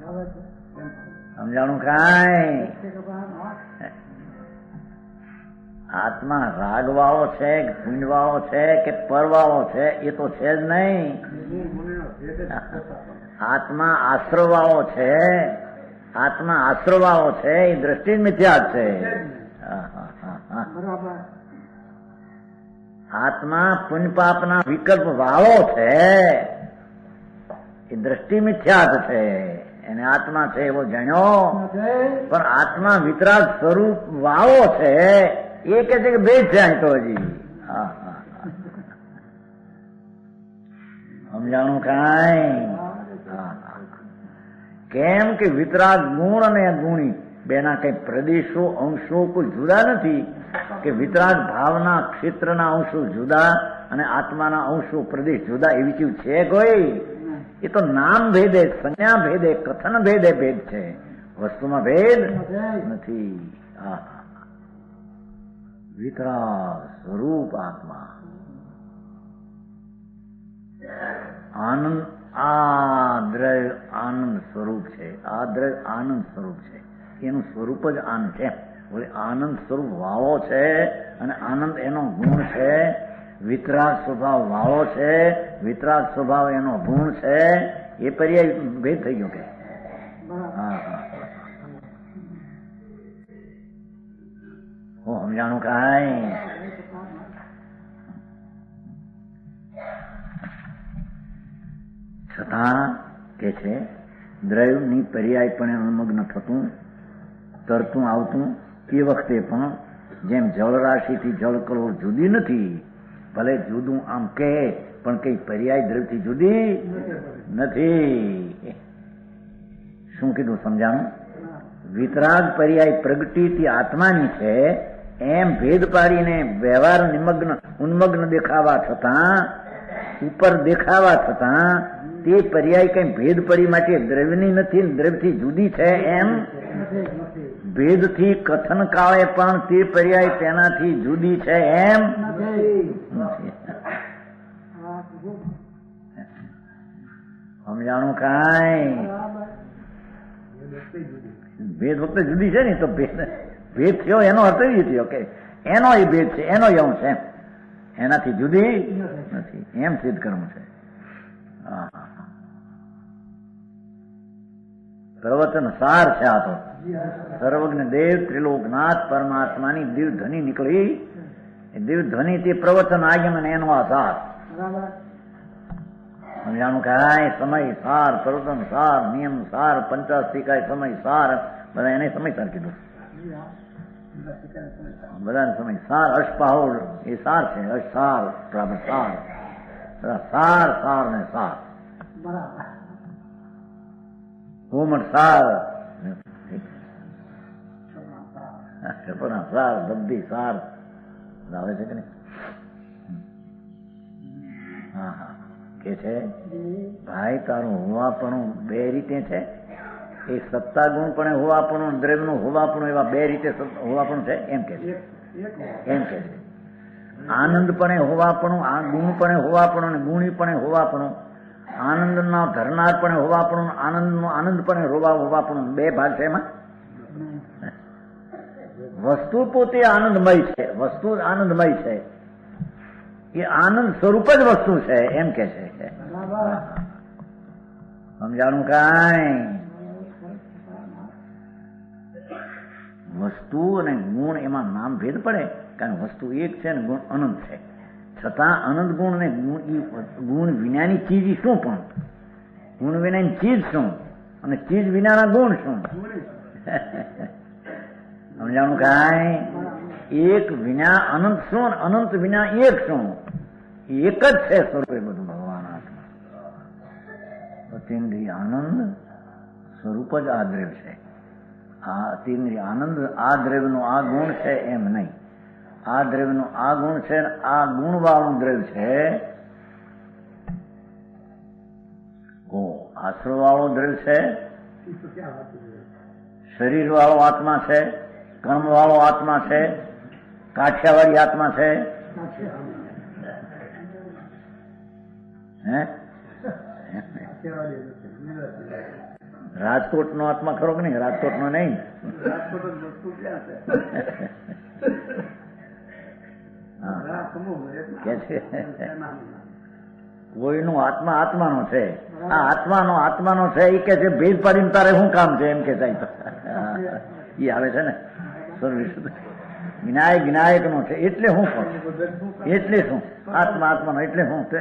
સમજાણું કાંઈ? આત્મા રાગ વાળો છે, ગુણ વાળો છે કે પર વાળો છે એ તો છે જ નહીં. આત્મા આશ્રવ વાળો છે, આત્મા આશ્રવ વાળો છે એ દ્રષ્ટિ મિથ્યા છે. આત્મા પુણ્ય પાપના વિકલ્પ વાળો છે એ દ્રષ્ટિ મિથ્યાત છે. એને આત્મા છે એવો જાણ્યો, પણ આત્મા વિતરાગ સ્વરૂપ વાળો છે એ કે છે કે ભેદ છે અહીં તો હજી. સમજાણું કાંઈ? કેમ કે વિતરાગ ગુણ અને ગુણી બેના કઈ પ્રદેશો અંશો કોઈ જુદા નથી કે વિતરાગ ભાવના ક્ષેત્રના અંશો જુદા અને આત્માના અંશો પ્રદેશ જુદા એવી ચીજ છે કોઈ? એ તો નામ ભેદે, સંજ્ઞા ભેદે, કથન ભેદે ભેદ છે, વસ્તુમાં ભેદ નથી. વિતરાગ સ્વરૂપ આત્મા આનંદ, આ દ્રવ્ય આનંદ સ્વરૂપ છે, આ દ્રવ્ય આનંદ સ્વરૂપ છે, એનું સ્વરૂપ જ આનંદ છે. આનંદ સ્વરૂપ વાળો છે અને આનંદ એનો ગુણ છે. વિતરાગ સ્વભાવ વાળો છે, વિતરાગ સ્વભાવ એનો ગુણ છે. એ પર્યાય ભેદ થઈ ગયો કે? સમજાણું કાંઈ? છતાં કે છે દ્રવ્યની પર્યાયપણે ઉન્મગ્ન થતું, તરતું આવતું એ વખતે પણ જેમ જળરાશિથી જળકળો જુદી નથી, ભલે જુદું આમ કહે પણ કઈ પર્યાય દ્રવ્યથી જુદી નથી. શું કીધું સમજાણું? વિતરાગ પર્યાય પ્રગટીથી આત્માની છે એમ ભેદ પાડીને વ્યવહાર નિમગ્ન ઉન્મગ્ન દેખાવા છતાં, ઉપર દેખાવા છતાં તે પર્યાય કઈ ભેદ પડી માટે દ્રવ્યની નથી, દ્રવ્યથી જુદી છે એમ ભેદથી કથન કાળે પણ તે પર્યાય તેનાથી જુદી છે એમ સમજાણું કાંઈ? ભેદ વખતે જુદી છે ને તો ભેદ થયો એનો અર્થ એ થયો કે એનો એ ભેદ છે, એનો એવું છે, એનાથી જુદી નથી એમ સિદ્ધ કરવું છે. પ્રવચન સાર છે આ તો. સર્વજ્ઞ દેવ ત્રિલોકનાથ પરમાત્માની દિવ્ય ધ્વનિ નીકળી. એ દિવ્ય ધ્વનિ તે પ્રવચન આગમ અને એનો આ સાર. સમજાણું કાંઈ? સમય સાર, પ્રવચન સાર, નિયમ સાર, પંચાસ્તિકાય સમય સાર, બધા એને સમય સાર કીધું. બધા સમય સાર, અષ્પાહોળ એ સાર છે, અસાર બરાબર સાર, સાર સાર ને સાર હોમટ સાર, સાર બધી સાર આવે છે કે નહીં? હા હા કે છે ભાઈ તારું હોવાપણું બે રીતે છે. એ સત્તા ગુણ પણ હોવાપણું, દ્રવ્યનું હોવાપણું, એવા બે રીતે હોવાપણું છે એમ કે છે. એમ કે છે આનંદ પણ હોવાપણું, આ ગુણ પણ હોવાપણું અને ગુણી પણ હોવાપણું, આનંદના ધરનાર પણ હોવાપણું, આનંદનો આનંદ પણ હોવાપણું, બે ભાગ છે એમાં. વસ્તુ પોતે આનંદમય છે, વસ્તુ આનંદમય છે, એ આનંદ સ્વરૂપ જ વસ્તુ છે એમ કે છે. સમજાણું કાંઈ? વસ્તુ અને ગુણ એમાં નામ ભેદ પડે કારણ વસ્તુ એક છે ને ગુણ અનંત છે. છતાં અનંત ગુણ ને ગુણ વિનાની ચીજ શું? પણ ગુણ વિનાની ચીજ શું અને ચીજ વિનાના ગુણ શું? સમજાણું કાંઈ? એક વિના અનંત શું, અનંત વિના એક શું? એક જ છે સ્વરૂપે બધું ભગવાન આત્મા. અતિન્દ્રિય આનંદ સ્વરૂપ જ આ દ્રવ્ય છે. આ અતિન્દ્રિય આનંદ આ દ્રવ્યનો આ ગુણ છે એમ નહીં. આ દ્રવ્યનો આ ગુણ છે, આ ગુણવાળું દ્રવ્ય છે. આશ્રય વાળો દ્રવ્ય છે, શરીર વાળો આત્મા છે, કર્મ વાળો આત્મા છે, કાઠિયાવાડી આત્મા છે. રાજકોટ નો આત્મા ખરો કે નહીં? રાજકોટ નો નહીં. કે છે કોઈનો આત્મા આત્માનો છે. આ આત્માનો છે એ કે છે ભેદ પાડીને તારે શું કામ છે એમ કે સાહેબ એ આવે છે ને જ્ઞાયક નો છે એટલે હું કહું એટલે શું આત્માનો એટલે હું છે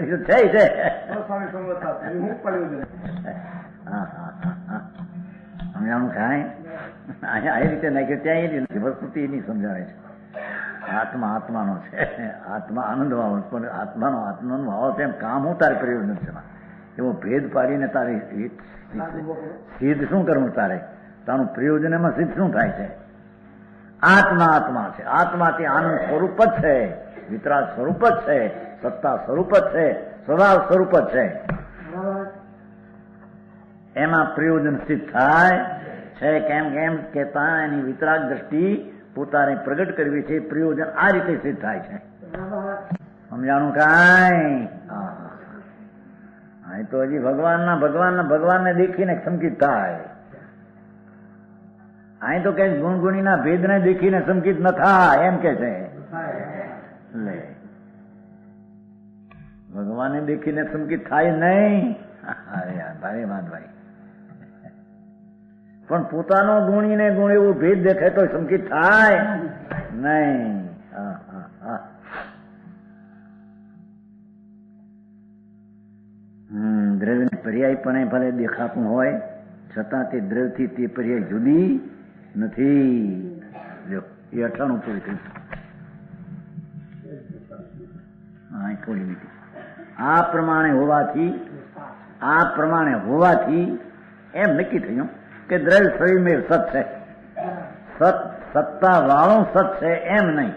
સમજાણું કાંઈ અહીંયા એ રીતે નાખ્યું ત્યાં એ નથી વસ્તુથી એની સમજાવે છે. આત્માનો છે. આત્મા આનંદ વાળો પણ આત્માનો ભાવ છે એમ કામ હું તારે પ્રયોજન છે એવો ભેદ પાડીને તારે સિદ્ધ શું કરવું? તારું પ્રયોજન એમાં સિદ્ધ શું થાય છે? આત્મા છે. આત્માથી આનંદ સ્વરૂપ જ છે, વિતરાગ સ્વરૂપ જ છે, સત્તા સ્વરૂપ જ છે, સ્વભાવ સ્વરૂપ જ છે. એમાં પ્રયોજન સિદ્ધ થાય છે. કેમ કેતા એની વિતરાગ દ્રષ્ટિ પોતાને પ્રગટ કરવી છે. પ્રયોજન આ રીતે સિદ્ધ થાય છે. સમજાણું કાંઈ? અહીં તો હજી ભગવાનને દેખીને સંકિત થાય. અહીં તો કઈ ગુણગુણીના ભેદને દેખીને સંકિત ન થાય એમ કે છે. લે ભગવાનને દેખીને સંકિત થાય નહીં. અરે યાર ભારે વાત ભાઈ. પણ પોતાનો ગુણીને ગુણ એવું ભેદ દેખાય તો સંકિત થાય નહીં. દ્રવ્ય પર્યાયપણે ભલે દેખાતું હોય છતાં તે દ્રવ્યથી તે પર્યાય જુદી નથી. જો એ 98 પૂરી થઈ. થોડી મીઠી. આ પ્રમાણે હોવાથી એમ નક્કી થયું કે દ્રવ્ય સ્વયંમેવ સત છે. સત્તા વાળું સત છે એમ નહીં.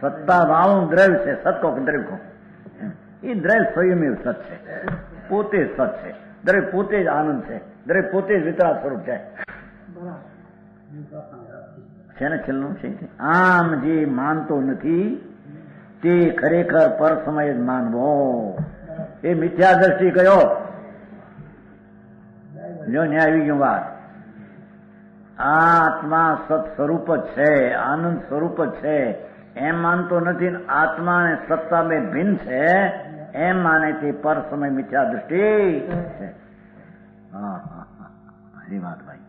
સત્તા વાળું દ્રવ્ય છે. સત કો દ્રવ્ય કો એ દ્રવ્ય સ્વયંમેવ સત છે. પોતે સત છે. દ્રવ્ય પોતે જ આનંદ છે. દ્રવ્ય પોતે જ વિતરાગ સ્વરૂપ છે. ને છેલ્લું છે આમ જે માનતો નથી તે ખરેખર પર સમય જ માનવો. એ મિથ્યા દ્રષ્ટિ કયો? જો ને આવી ગયું વાત. આત્મા સત સ્વરૂપ જ છે, આનંદ સ્વરૂપ જ છે એમ માનતો નથી. આત્મા અને સત્તા બે ભિન્ન છે એમ માને તે પર સમય મિથ્યા દ્રષ્ટિ છે. હા એ વાત ભાઈ.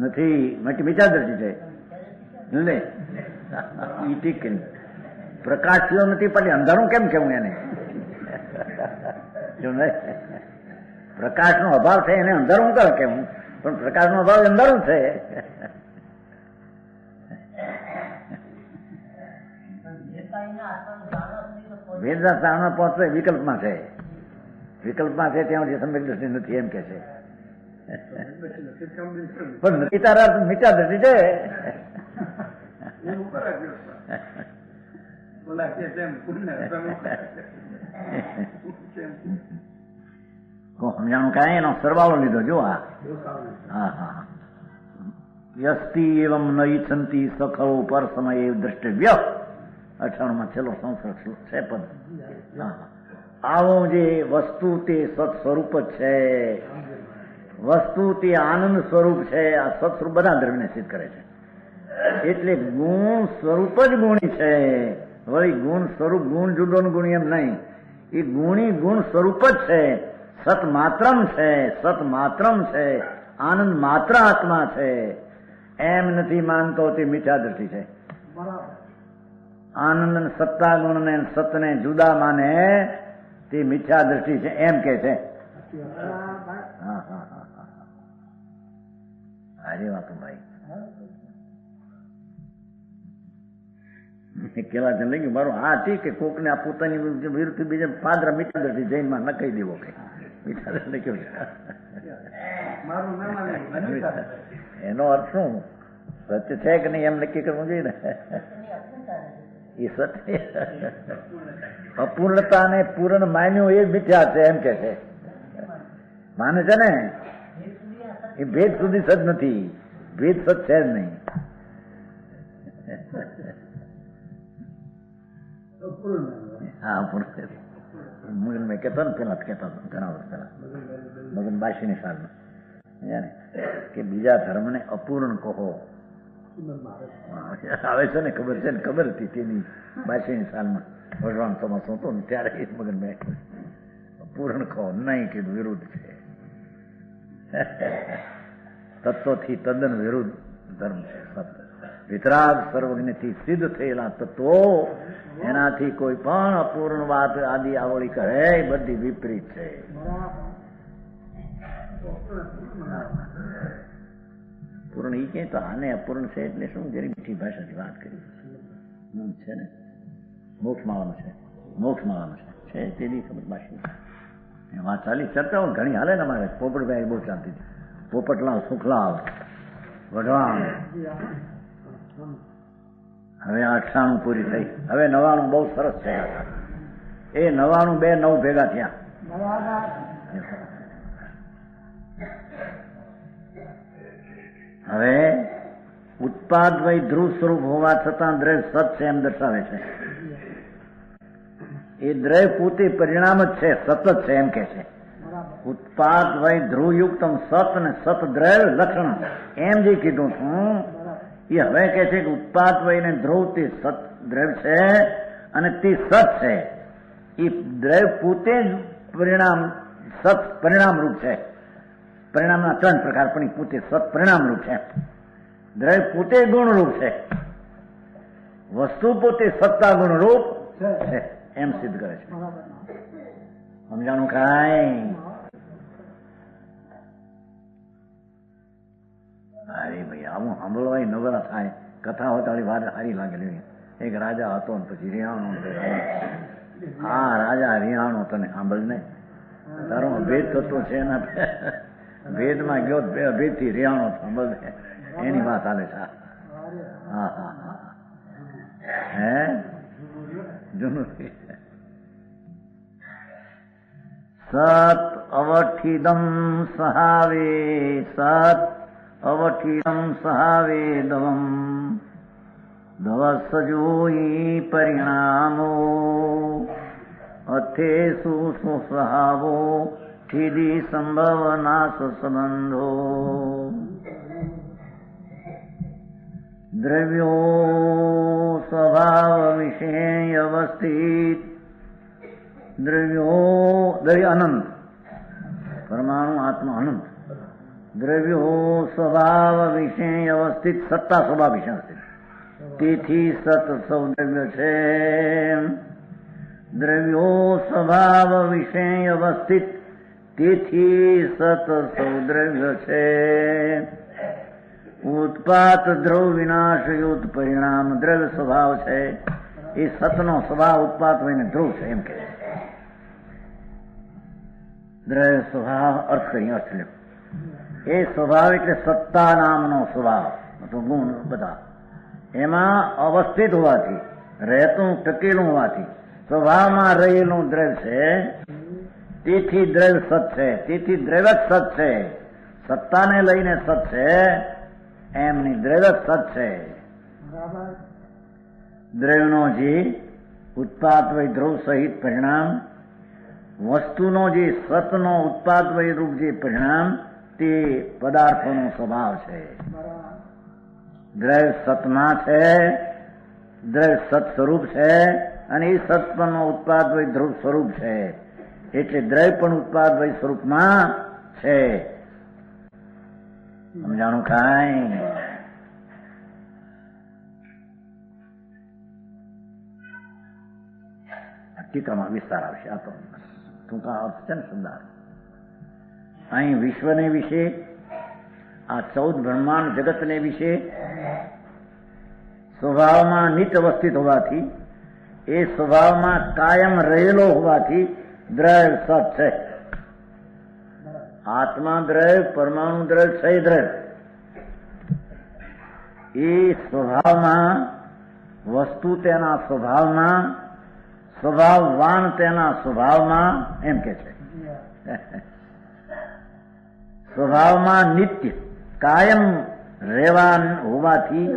નથી મિથ્યા દ્રષ્ટિ છે. લે ઈ ઠીક કરી. પ્રકાશ થયો નથી પણ અંધારું કેમ કેવું એને? જો પ્રકાશનો અભાવ છે એને અંધારું કરે કેવું? પણ પ્રકાશનો અભાવ અંધારું છે. વેદના સ્થાનમાં પહોંચતો વિકલ્પમાં છે. વિકલ્પમાં છે ત્યાં જે સમ્યક દ્રષ્ટિ નથી એમ કે છે. પણ નથી તારા મિથ્યા દ્રષ્ટિ છે. સમજાણું કાંઈ એનો સરવાળો લીધો જો. હા યસ્તિ એવમ ન ઈચ્છંતી સખળો પર સમય દ્રષ્ટવ્ય. 98 છેલ્લો સંસ્કૃત છે પદ. આવો જે વસ્તુ તે સત સ્વરૂપ જ છે. વસ્તુ તે આનંદ સ્વરૂપ છે. આ સત સ્વરૂપ બધા દ્રવ્યને સિદ્ધ કરે છે. એટલે ગુણ સ્વરૂપ જ ગુણી છે. વળી ગુણ સ્વરૂપ ગુણ જુદો ગુણી એમ નહીં. એ ગુણી ગુણ સ્વરૂપ જ છે. સત માત્રમ છે. સત માત્રમ છે. આનંદ માત્ર આત્મા છે એમ નથી માનતો તે મિથ્યા દ્રષ્ટિ છે. આનંદ સત્તા ગુણ ને સતને જુદા માને તે મિથ્યા દ્રષ્ટિ છે એમ કે છે. અરે વાતો ભાઈ કેવા છે લઈ ગયું મારું. હા ઠીક કે કોક ને આ પોતાની વિરુદ્ધ બીજા પાદરા મિથ્યા દ્રષ્ટિ જૈનમાં ન કહી દેવો કઈ મિથ્યા દ્રષ્ટિ કેવું એનો અર્થ શું? સત્ય છે કે નહીં એમ નક્કી કરવું જોઈએ ને. એ સત્ય અપૂર્ણતા ને પૂર્ણ માન્યું એ મિથ્યા છે એમ કે છે. માને છે ને એ ભેદ સુધી સદ નથી. ભેદ સત છે જ નહીં. હા અપૂર્ણ. મગન મેં કહેતો ને પેલા કહેતો હતો ઘણા વર્ષ પહેલા મગન બાશીની સાલમાં કે બીજા ધર્મને અપૂર્ણ કહો આવે છે ને ખબર છે ને ખબર હતી તેની બાશીની સાલમાં ભગવાન ચોમાસ હતો ને ત્યારે એ મગન મેં અપૂર્ણ કહો નહીં કીધું વિરુદ્ધ છે. તત્વથી તદ્દન વિરુદ્ધ ધર્મ છે. વિતરાગ સર્વજ્ઞથી સિદ્ધ થયેલા તત્વો એનાથી કોઈ પણ અપૂર્ણ વાત આદિ આવળી કરે બધી વિપરીત છે. પૂર્ણ ઈ કે તો આને અપૂર્ણ છે એટલે શું જરી મીઠી ભાષાથી વાત કરી છે ને મોક્ષ માળાનું છે મોક્ષ માળાનું છે તેની ખબર બાકી વાત ચાલી ચર્ચાઓ ઘણી હાલે ને અમારે પોપટભાઈ બહુ ચાલતી હતી. પોપટલાલ સુખલાલ વઢવાણ હવે 98 પૂરી થઈ હવે 99 બહુ સરસ છે. એ 99 2 9 ભેગા થયા. હવે ઉત્પાદ વય ધ્રુવ સ્વરૂપ હોવા છતાં દ્રવ્ય સત છે એમ દર્શાવે છે. એ દ્રવ્ય પોતે પરિણામ જ છે સતત છે એમ કે છે. ઉત્પાદ વય ધ્રુવ યુક્તમ સત ને સત દ્રવ્ય લક્ષણ એમ જે કીધું છું એ હવે કે છે કે ઉત્પાદ વય ને ધ્રુવ તે સત દ્રવ્ય છે અને તે સત છે. એ દ્રવ્ય પોતે જ પરિણામ સત પરિણામ રૂપ છે. પરિણામના 3 પ્રકાર પણ એ પોતે સત પરિણામ રૂપ છે. દ્રવ્ય પોતે ગુણ રૂપ છે. વસ્તુ પોતે સત્તા ગુણ રૂપ છે એમ સિદ્ધ કરે છે. સમજાણું કાંઈ? અરે ભાઈ આવું સાંભળવાય નવરા થાય. કથા હોય તારી વાત સારી લાગેલી. એક રાજા હતો ને પછી રિહાણો. હા રાજા રિહાણો તને સાંભળ ને તારો ભેદ થતો છે એના ભેદમાં ગયો ભેદ થી રિહાણો સાંભળ એની વાત હાલે છે. હા હા હા હે જૂનું સત અવઠિદમ સહાવે સત અવઠિદમ સહાવેદવમ ધવસજોઈ પરિણામો અથેસુ સુસહાવો ઠિદી સંભવનાશ સંબંધો દ્રવ્યો સ્વભાવ વિષય અવસ્થિત દ્રવ્યો દ્રવ્ય અનંત પરમાણુ આત્મા અનંત દ્રવ્યો સ્વભાવ વિષય અવસ્થિત સત્તા સ્વભાવ વિષય અવસ્થિત તેથી સત સૌ દ્રવ્ય છે. દ્રવ્યો સ્વભાવ વિષય અવસ્થિત તેથી સત સૌ દ્રવ્ય છે. ઉત્પાત દ્રવ વિનાશયુત પરિણામ દ્રવ્ય સ્વભાવ છે. એ સતનો સ્વભાવ ઉત્પાત હોઈને ધ્રુવ છે એમ કે દ્રવ્ય સ્વભાવ અર્થ કરી અર્થ લ્યો. એ સ્વભાવ એટલે સત્તા નામનો સ્વભાવ ગુણ બધા એમાં અવસ્થિત હોવાથી રહેતું ટકેલું હોવાથી સ્વભાવમાં રહેલું દ્રવ્ય છે. તેથી દ્રવ્ય સત છે. તેથી દ્રવ્ય સત છે. સત્તાને લઈને સત છે એમની દ્રવ્ય સત છે. દ્રવ્યનો જે ઉત્પાદ વય ધ્રુવ સહિત પરિણામ વસ્તુનો જે સતનો ઉત્પાદ વય રૂપ જે પરિણામ તે પદાર્થોનો સ્વભાવ છે. દ્રવ્ય સતમાં છે. દ્રવ્ય સત સ્વરૂપ છે અને એ સત્પનો ઉત્પાદ વય ધ્રુવ સ્વરૂપ છે. એટલે દ્રવ્ય પણ ઉત્પાદ વય સ્વરૂપમાં છે. સમજાણું કાંઈ? ટીકામાં વિસ્તાર આવશે. આ તો ટૂંકા અર્થ છે ને સુંદર. અહીં વિશ્વને વિશે આ 14 બ્રહ્માંડ જગતને વિશે સ્વભાવમાં નિત અવસ્થિત હોવાથી એ સ્વભાવમાં કાયમ રહેલો હોવાથી દ્રવ્ય સત છે. આત્મા દ્રવ્ય પરમાણુ દ્રવ્ય ક્ષય દ્રવ્ય એ સ્વભાવમાં વસ્તુ તેના સ્વભાવમાં સ્વભાવવાન તેના સ્વભાવમાં એમ કે છે. સ્વભાવમાં નિત્ય કાયમ રહેવા હોવાથી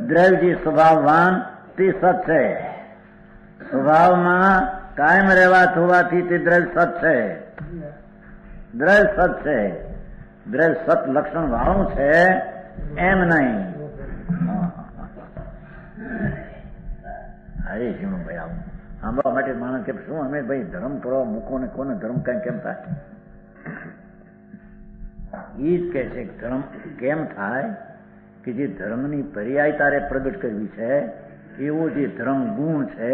દ્રવ્ય જે સ્વભાવવાન તે સત છે. સ્વભાવમાં કાયમ રહેવા થવાથી તે દ્રવ્ય સત છે. દ્રવ્ય સત છે. દ્રવ્ય સત લક્ષણ વાળું છે એમ નહીં. હરે શિવનું ભાઈ આવું સાંભળવા માટે માણસ કે શું અમે ભાઈ ધર્મ કરવા મૂકો ને કોને ધર્મ કઈ કેમ થાય? એ જ કહે છે ધર્મ કેમ થાય કે જે ધર્મની પર્યાય તારે પ્રગટ કરવી છે એવો જે ધર્મ ગુણ છે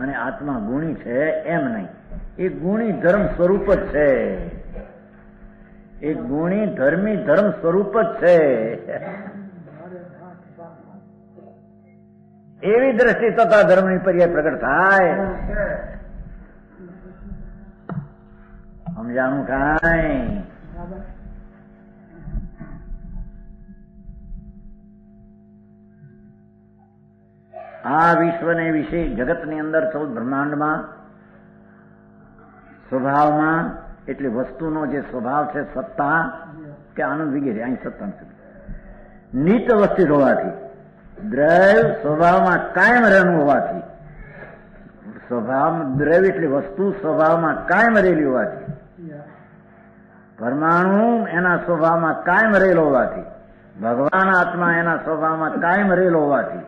અને આત્મા ગુણી છે એમ નહીં. એ ગુણી ધર્મ સ્વરૂપ જ છે. એ ગુણી ધર્મી ધર્મ સ્વરૂપ જ છે. એવી દ્રષ્ટિ તથા ધર્મની પર્યાય પ્રગટ થાય. સમજાણું કાંઈ? આ વિશ્વને વિશે જગતની અંદર 14 બ્રહ્માંડમાં સ્વભાવમાં એટલે વસ્તુનો જે સ્વભાવ છે સત્તા કે આનંદ વગેરે અહીં સત્તા નિત અવસ્થિત હોવાથી દ્રવ્ય સ્વભાવમાં કાયમ રહેવું હોવાથી સ્વભાવ દ્રવ્ય એટલે વસ્તુ સ્વભાવમાં કાયમ રહેલી હોવાથી પરમાણુ એના સ્વભાવમાં કાયમ રહેલો હોવાથી ભગવાન આત્મા એના સ્વભાવમાં કાયમ રહેલો હોવાથી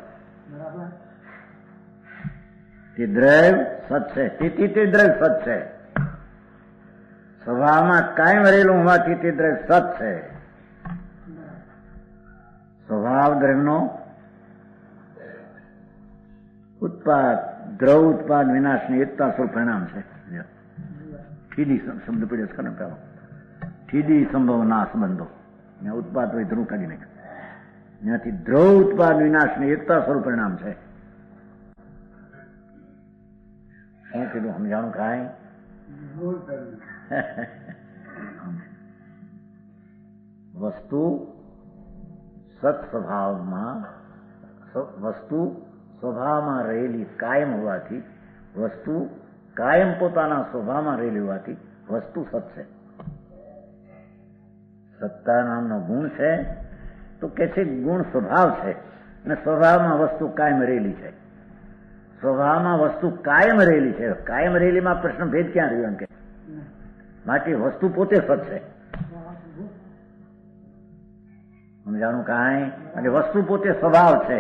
તે દ્રવ્ય સત છે. તેથી તે દ્રવ્ય સત છે. સ્વભાવમાં કાયમ રહેલું હોવાથી તે દ્રવ્ય સત છે. સ્વભાવ દ્રવ્યનો ઉત્પાદ દ્રવ ઉત્પાદ વિનાશની એકતા સ્વરૂપ પરિણામ છે. ઠીડી શબ્દ પડ્યો છે ને પેલો ઠીડી સંભવ ના સંબંધો ઉત્પાદ હોય ધ્રુવ કાઢી નાખે ત્યાંથી દ્રવ ઉત્પાદ વિનાશની એકતા સ્વરૂપ પરિણામ છે. શું કીધું સમજાણું કાંઈ? વસ્તુ સત સ્વભાવમાં વસ્તુ સ્વભાવમાં રહેલી કાયમ હોવાથી વસ્તુ કાયમ પોતાના સ્વભાવમાં રહેલી હોવાથી વસ્તુ સત છે. સત્તા નામનો ગુણ છે તો કે છે ગુણ સ્વભાવ છે અને સ્વભાવમાં વસ્તુ કાયમ રહેલી છે. સ્વભાવમાં વસ્તુ કાયમ રહેલી છે. કાયમ રહેલીમાં પ્રશ્ન ભેદ ક્યાં રહ્યો એમ કે માટે વસ્તુ પોતે સત છે. સમજાણું કાંઈ? અને વસ્તુ પોતે સ્વભાવ છે.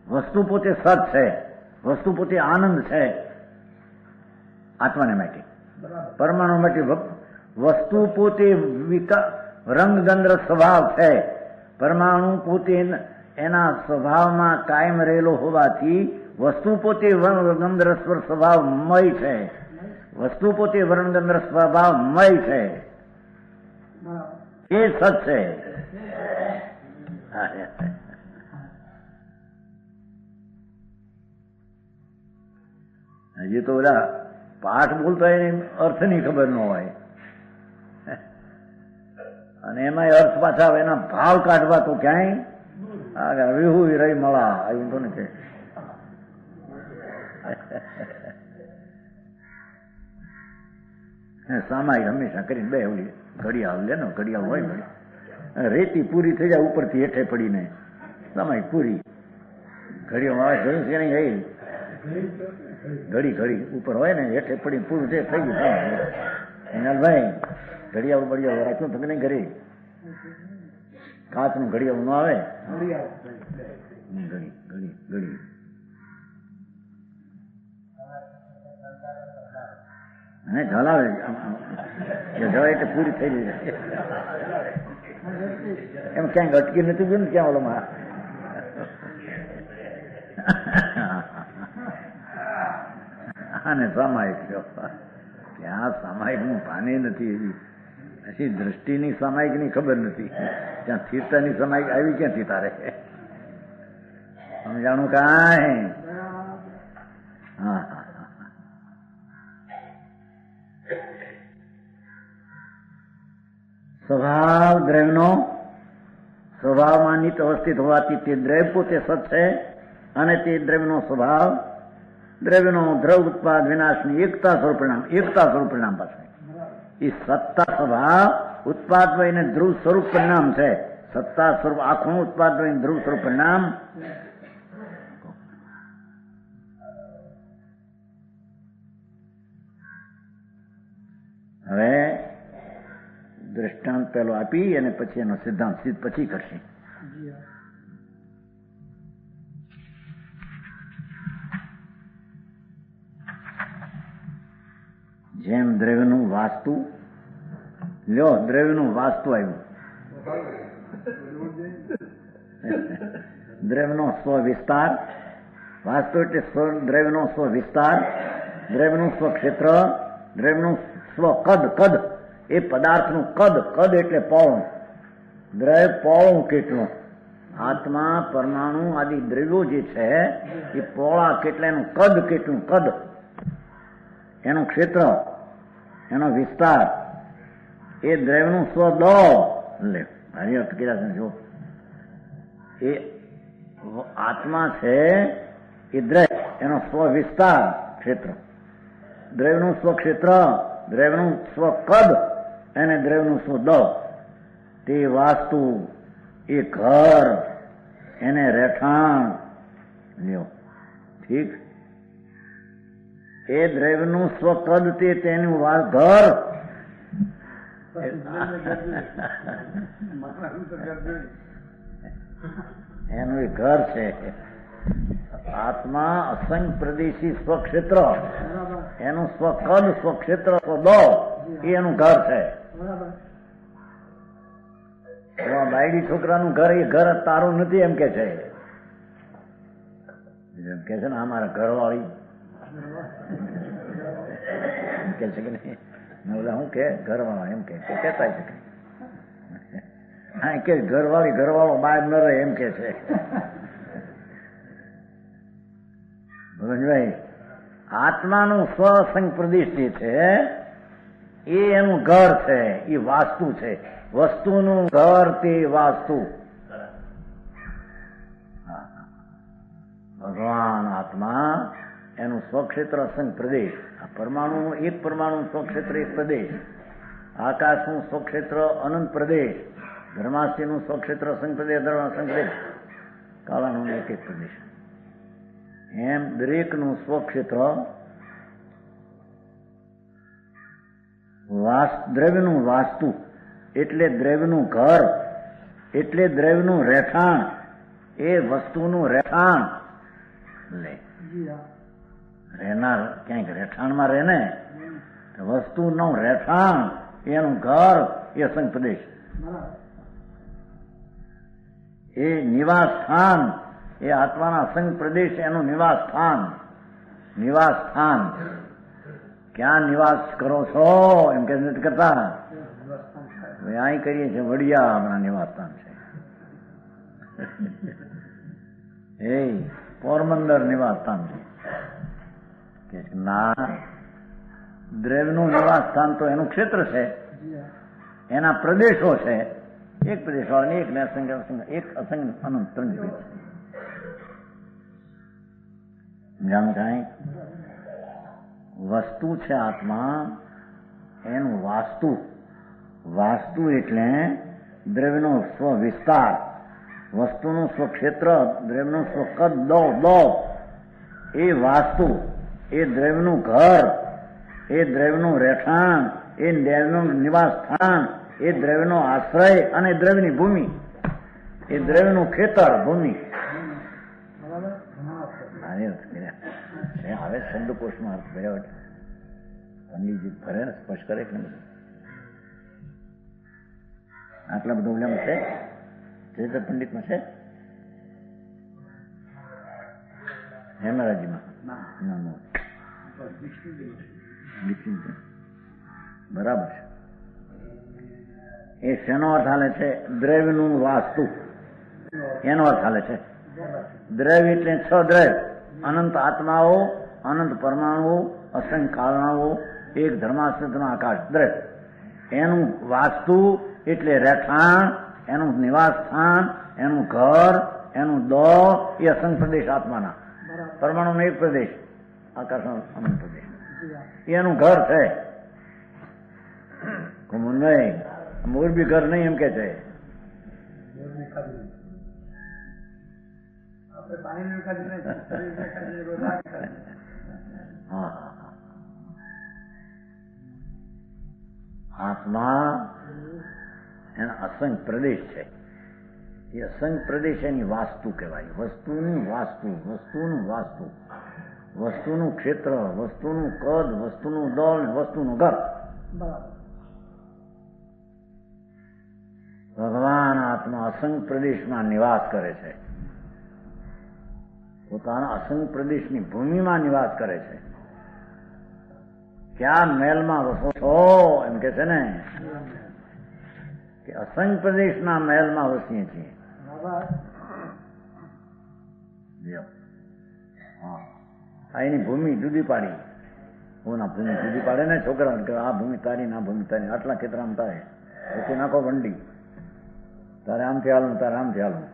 વસ્તુ પોતે સત છે. વસ્તુ પોતે આનંદ છે આત્માને માટે. પરમાણુ માટે વસ્તુ પોતે રંગગંદ્ર સ્વભાવ છે. પરમાણુ પોતે એના સ્વભાવમાં કાયમ રહેલો હોવાથી વસ્તુ પોતે વર્ણગંદ્ર સ્વભાવમય છે. વસ્તુ પોતે વર્ણગંદ્ર સ્વભાવમય છે. એ સત છે. હજી તો બધા પાઠ બોલતા એને અર્થની ખબર ન હોય અને એમાં અર્થ પાછા એના ભાવ કાઢવા તો ક્યાંય વિહુ રહી મળા આવ્યું તો ને કે સામાયિક હંમેશા કરીને બે ઓલી ઘડિયાળ લે ને ઘડિયાળ હોય ઘડી રેતી પૂરી થઈ જાય ઉપરથી હેઠે પડીને સામાયિક પૂરી ઘડીઓ આવે જોયું છે નહીં ઘડી ઘડી ઉપર હોય ને હેઠે પડીને પૂરું છે થઈ ગયું. એના ભાઈ ઘડિયાળ બડિયાળ રાખ્યું તમે નહીં ઘરે કાચનું ઘડિયાળ ન આવે ઘડી ઘડી ઘડી અને હલાવે જવાય એટલે પૂરી થઈ જાય એમ ક્યાંક અટકી નથી ગયું ને ક્યાં ઓલોમાં આને સામાયિક ત્યાં સામાયિકનું ભાને નથી એવી હજી દ્રષ્ટિની સામાયિકની ખબર નથી. ત્યાં સ્થિરતાની સામાયિક આવી ક્યાંથી તારે સમજાણું કાંઈ? હા હા સ્વભાવ દ્રવ્યનો સ્વભાવમાં નિત અવસ્થિત હોવાથી તે દ્રવ્ય પોતે સત છે અને તે દ્રવ્યનો સ્વભાવ દ્રવ્યનો દ્રવ ઉત્પાદ વિનાશની એકતા સ્વરૂપ પરિણામ. એકતા સ્વરૂપ પરિણામ પાસે એ સત્તા સ્વભાવ ઉત્પાદવય ને ધ્રુવ સ્વરૂપ પરિણામ છે. સત્તા સ્વરૂપ આખું ઉત્પાદવય ધ્રુવ સ્વરૂપ પરિણામ દ્રષ્ટાંત પહેલો આપી અને પછી એનો સિદ્ધાંત પછી કરશે. જેમ દ્રવ્યનું વાસ્તુ લ્યો, દ્રવ્યનું વાસ્તુ આવ્યું. દ્રવ્યનો સ્વ વિસ્તાર, વાસ્તુ એટલે દ્રવ્યનો સ્વ વિસ્તાર, દ્રવ્યનું સ્વ ક્ષેત્ર, દ્રવ્યનું સ્વ કદ. કદ એ પદાર્થનું કદ. કદ એટલે પહોળું. દ્રવ્ય પહોળું કેટલું? આત્મા, પરમાણુ આદિ દ્રવ્યો જે છે એ પહોળા કેટલા, એનું કદ કેટલું? કદ, એનું ક્ષેત્ર, એનો વિસ્તાર, એ દ્રવ્યનું સ્વ દળ. લે મારી અર્થ કર્યા છે જો. એ આત્મા છે એ દ્રવ્ય, એનો સ્વ વિસ્તાર ક્ષેત્ર, દ્રવ્યનું સ્વ ક્ષેત્ર, દ્રવ્યનું સ્વ કદ અને દ્રવ્યનું સ્વ દળ. તે વાસ્તુ, એ ઘર, એને રહેઠાણ લ્યો. ઠીક? એ દ્રવ્યનું સ્વ કદ તે તેનું ઘર. એનું એ ઘર છે. આત્મા અસંખ્ય પ્રદેશી સ્વક્ષેત્ર, એનું સ્વકદ, સ્વક્ષેત્ર, સ્વદળ એ એનું ઘર છે. બાયડી છોકરાનું ઘર, એ ઘર તારું નથી એમ કે છે. એમ કે છે ને અમારા ઘરવાળી એમ કે છે કે નહીં? ઓલા શું કે ઘરવાળા એમ કે કેતા છે હા કે ઘરવાળી ઘરવાળો બહાર ન રહે એમ કે છે. ભાઈ આત્માનું સ્વસંગ પ્રદેશ જે છે એ એનું ઘર છે, એ વાસ્તુ છે. વસ્તુનું ઘર તે વાસ્તુ. ભગવાન આત્મા એનું સ્વક્ષેત્ર અસંગ પ્રદેશ. આ પરમાણુ, એક પરમાણુ સ્વક્ષેત્ર એક પ્રદેશ. આકાશનું સ્વક્ષેત્ર અનંત પ્રદેશ. ધર્માસ્તીનું સ્વક્ષેત્ર અસંગ પ્રદેશ, અસંગ પ્રદેશ. કાળાનું એક એક પ્રદેશ. એમ દરેકનું સ્વક્ષેત્ર દ્રવ્યનું વાસ્તુ એટલે દ્રવ્યનું ઘર, એટલે દ્રવ્યનું રહેઠાણ, એ વસ્તુનું રહેઠાણ. લે રહેનાર ક્યાંક રહેઠાણમાં રહે ને, વસ્તુનું રહેઠાણ એનું ઘર એ અસંગ પ્રદેશ. એ નિવાસ સ્થાન, એ આત્માના અસંગ પ્રદેશ એનું નિવાસ સ્થાન. નિવાસ સ્થાન ક્યાં નિવાસ કરો છો એમ કે નથી કરતા. અહીં કરીએ છીએ વડિયા હમણાં નિવાસ સ્થાન છે. એ પોરબંદર નિવાસ સ્થાન છે કે ના, દ્રવ્યનું નિવાસ સ્થાન તો એનું ક્ષેત્ર છે, એના પ્રદેશો છે. એક પ્રદેશ વાળા એક ને અસંગ, એક અસંગ અનંત ત્રણ છે. જાણ કાંઈ વસ્તુ છે આત્મા, એનું વાસ્તુ. વાસ્તુ એટલે દ્રવ્યનો સ્વ વિસ્તાર, વસ્તુનું સ્વક્ષેત્ર, દ્રવ્યનું સ્વકદ દળ. એ વાસ્તુ, એ દ્રવ્યનું ઘર, એ દ્રવ્યનું રહેઠાણ, એ દ્રવ્યનું નિવાસ સ્થાન, એ દ્રવ્યનો આશ્રય અને દ્રવ્યની ભૂમિ, એ દ્રવ્યનું ખેતર ભૂમિ. હવે શબ્દકોશમાં અર્થ ભર્યા પંડિતજી ભરે ને સ્પષ્ટ કરે કે નહીં? આટલા બધું ઉલ્લેખ છે ચરિત્ર પંડિતમાં છે હેમરાજીમાં? બરાબર છે. એ શેનો અર્થ હાલે છે? દ્રવ્યનું વાસ્તુ એનો અર્થ હાલે છે. દ્રવ્ય એટલે છ દ્રવ્ય, અનંત આત્માઓ, અનંત પરમાણુઓ, અસંખ્ય કારણાઓ, એક ધર્માસ્ત્રનો આકાશ. દ્રવ્ય એનું વાસ્તુ એટલે રહેઠાણ, એનું નિવાસ સ્થાન, એનું ઘર, એનું દળ, એ અસંખ્ય પ્રદેશ આત્માના. પરમાણુનો એક પ્રદેશ, આકાશનો અનંત પ્રદેશ, એનું ઘર છે. નહીં મોરબી ઘર નહીં એમ કે છે. આત્મા એના અસંખ્ય પ્રદેશ છે. એ અસંખ્ય પ્રદેશ એની વાસ્તુ કહેવાય. વસ્તુની વાસ્તુ, વસ્તુનું વાસ્તુ, વસ્તુનું ક્ષેત્ર, વસ્તુનું કદ, વસ્તુનું દળ ને વસ્તુનું ઘર. ભગવાન આત્મા અસંખ્ય પ્રદેશમાં નિવાસ કરે છે. પોતાના અસંખ્ય પ્રદેશની ભૂમિમાં નિવાસ કરે છે. ક્યાં મહેલમાં વસો છો એમ કે છે ને, કે અસંખ્ય પ્રદેશના મહેલમાં વસીએ છીએ. એની ભૂમિ જુદી પાડી. ઓના ભૂમિ જુદી પાડે ને છોકરા કે આ ભૂમિ તારી, ના ભૂમિ તારી, આટલા ખેતરામાં તારે, પછી નાખો વંડી, તારે આમથી હાલવું, તારે આમથી હાલવું.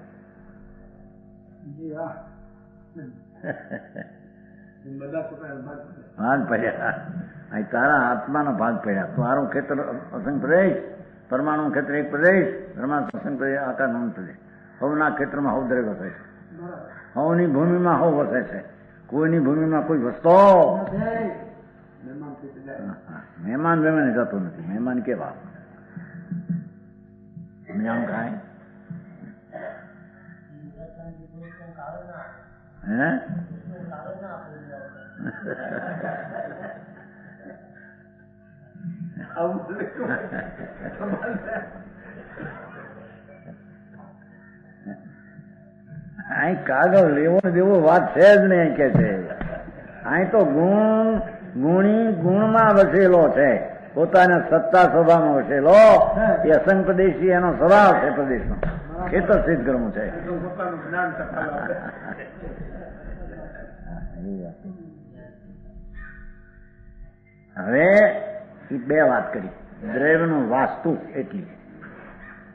ભાગ પડ્યા. તારા આત્માનો ભાગ પડ્યા. તારું ખેતર અસંખ્ય પ્રદેશ, પરમાણુ ખેતર એક પ્રદેશ, અસંખ્ય પ્રદેશ, આકાર નામ પ્રદેશ. હવના ખેતરમાં હવ દરેક વસે છે. હવની ભૂમિમાં હવ વસે છે. કોઈની ભૂમિમાં કોઈ વસતો મહેમાન બેમાન જતો નથી. મહેમાન કેવા જાણ ખાય હે અહીં કાગળ લેવો દેવો વાત છે જ નહીં કે છે. અહીં તો ગુણી ગુણમાં વસેલો છે, પોતાના સત્તા સ્વભાવમાં વસેલો. એ અસંખ્ય પ્રદેશી એનો સ્વભાવ છે. પ્રદેશનો ખેતર સિદ્ધ કરવું છે. હવે એ બે વાત કરી. દ્રવ્યનું વાસ્તુ એટલી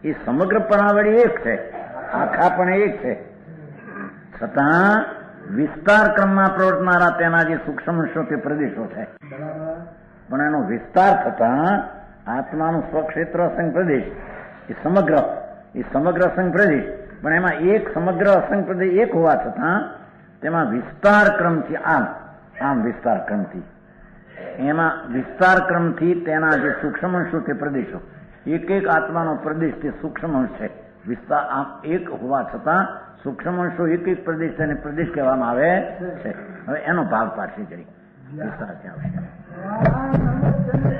એ સમગ્ર પણાવડી એક છે, આખા પણ એક છે, છતાં વિસ્તાર ક્રમમાં પ્રવર્તનારા તેના જે સૂક્ષ્મ તે પ્રદેશો છે. પણ એનો વિસ્તાર થતા આત્માનું સ્વક્ષેત્ર અસંખ્ય પ્રદેશ એ સમગ્ર અસંખ્ય પ્રદેશ, પણ એમાં એક સમગ્ર અસંખ્ય પ્રદેશ એક હોવા છતાં તેમાં વિસ્તાર ક્રમથી આમ વિસ્તાર ક્રમથી એમાં વિસ્તાર ક્રમથી તેના જે સૂક્ષ્મ અંશો તે પ્રદેશો, એક એક આત્માનો પ્રદેશ તે સૂક્ષ્મ અંશ છે. વિસ્તાર આમ એક હોવા છતાં સૂક્ષ્મ અંશો એક એક પ્રદેશ તેને પ્રદેશ કહેવામાં આવે છે. હવે એનો ભાગ પાડશે જરી વિસ્તાર ત્યાં આવશે.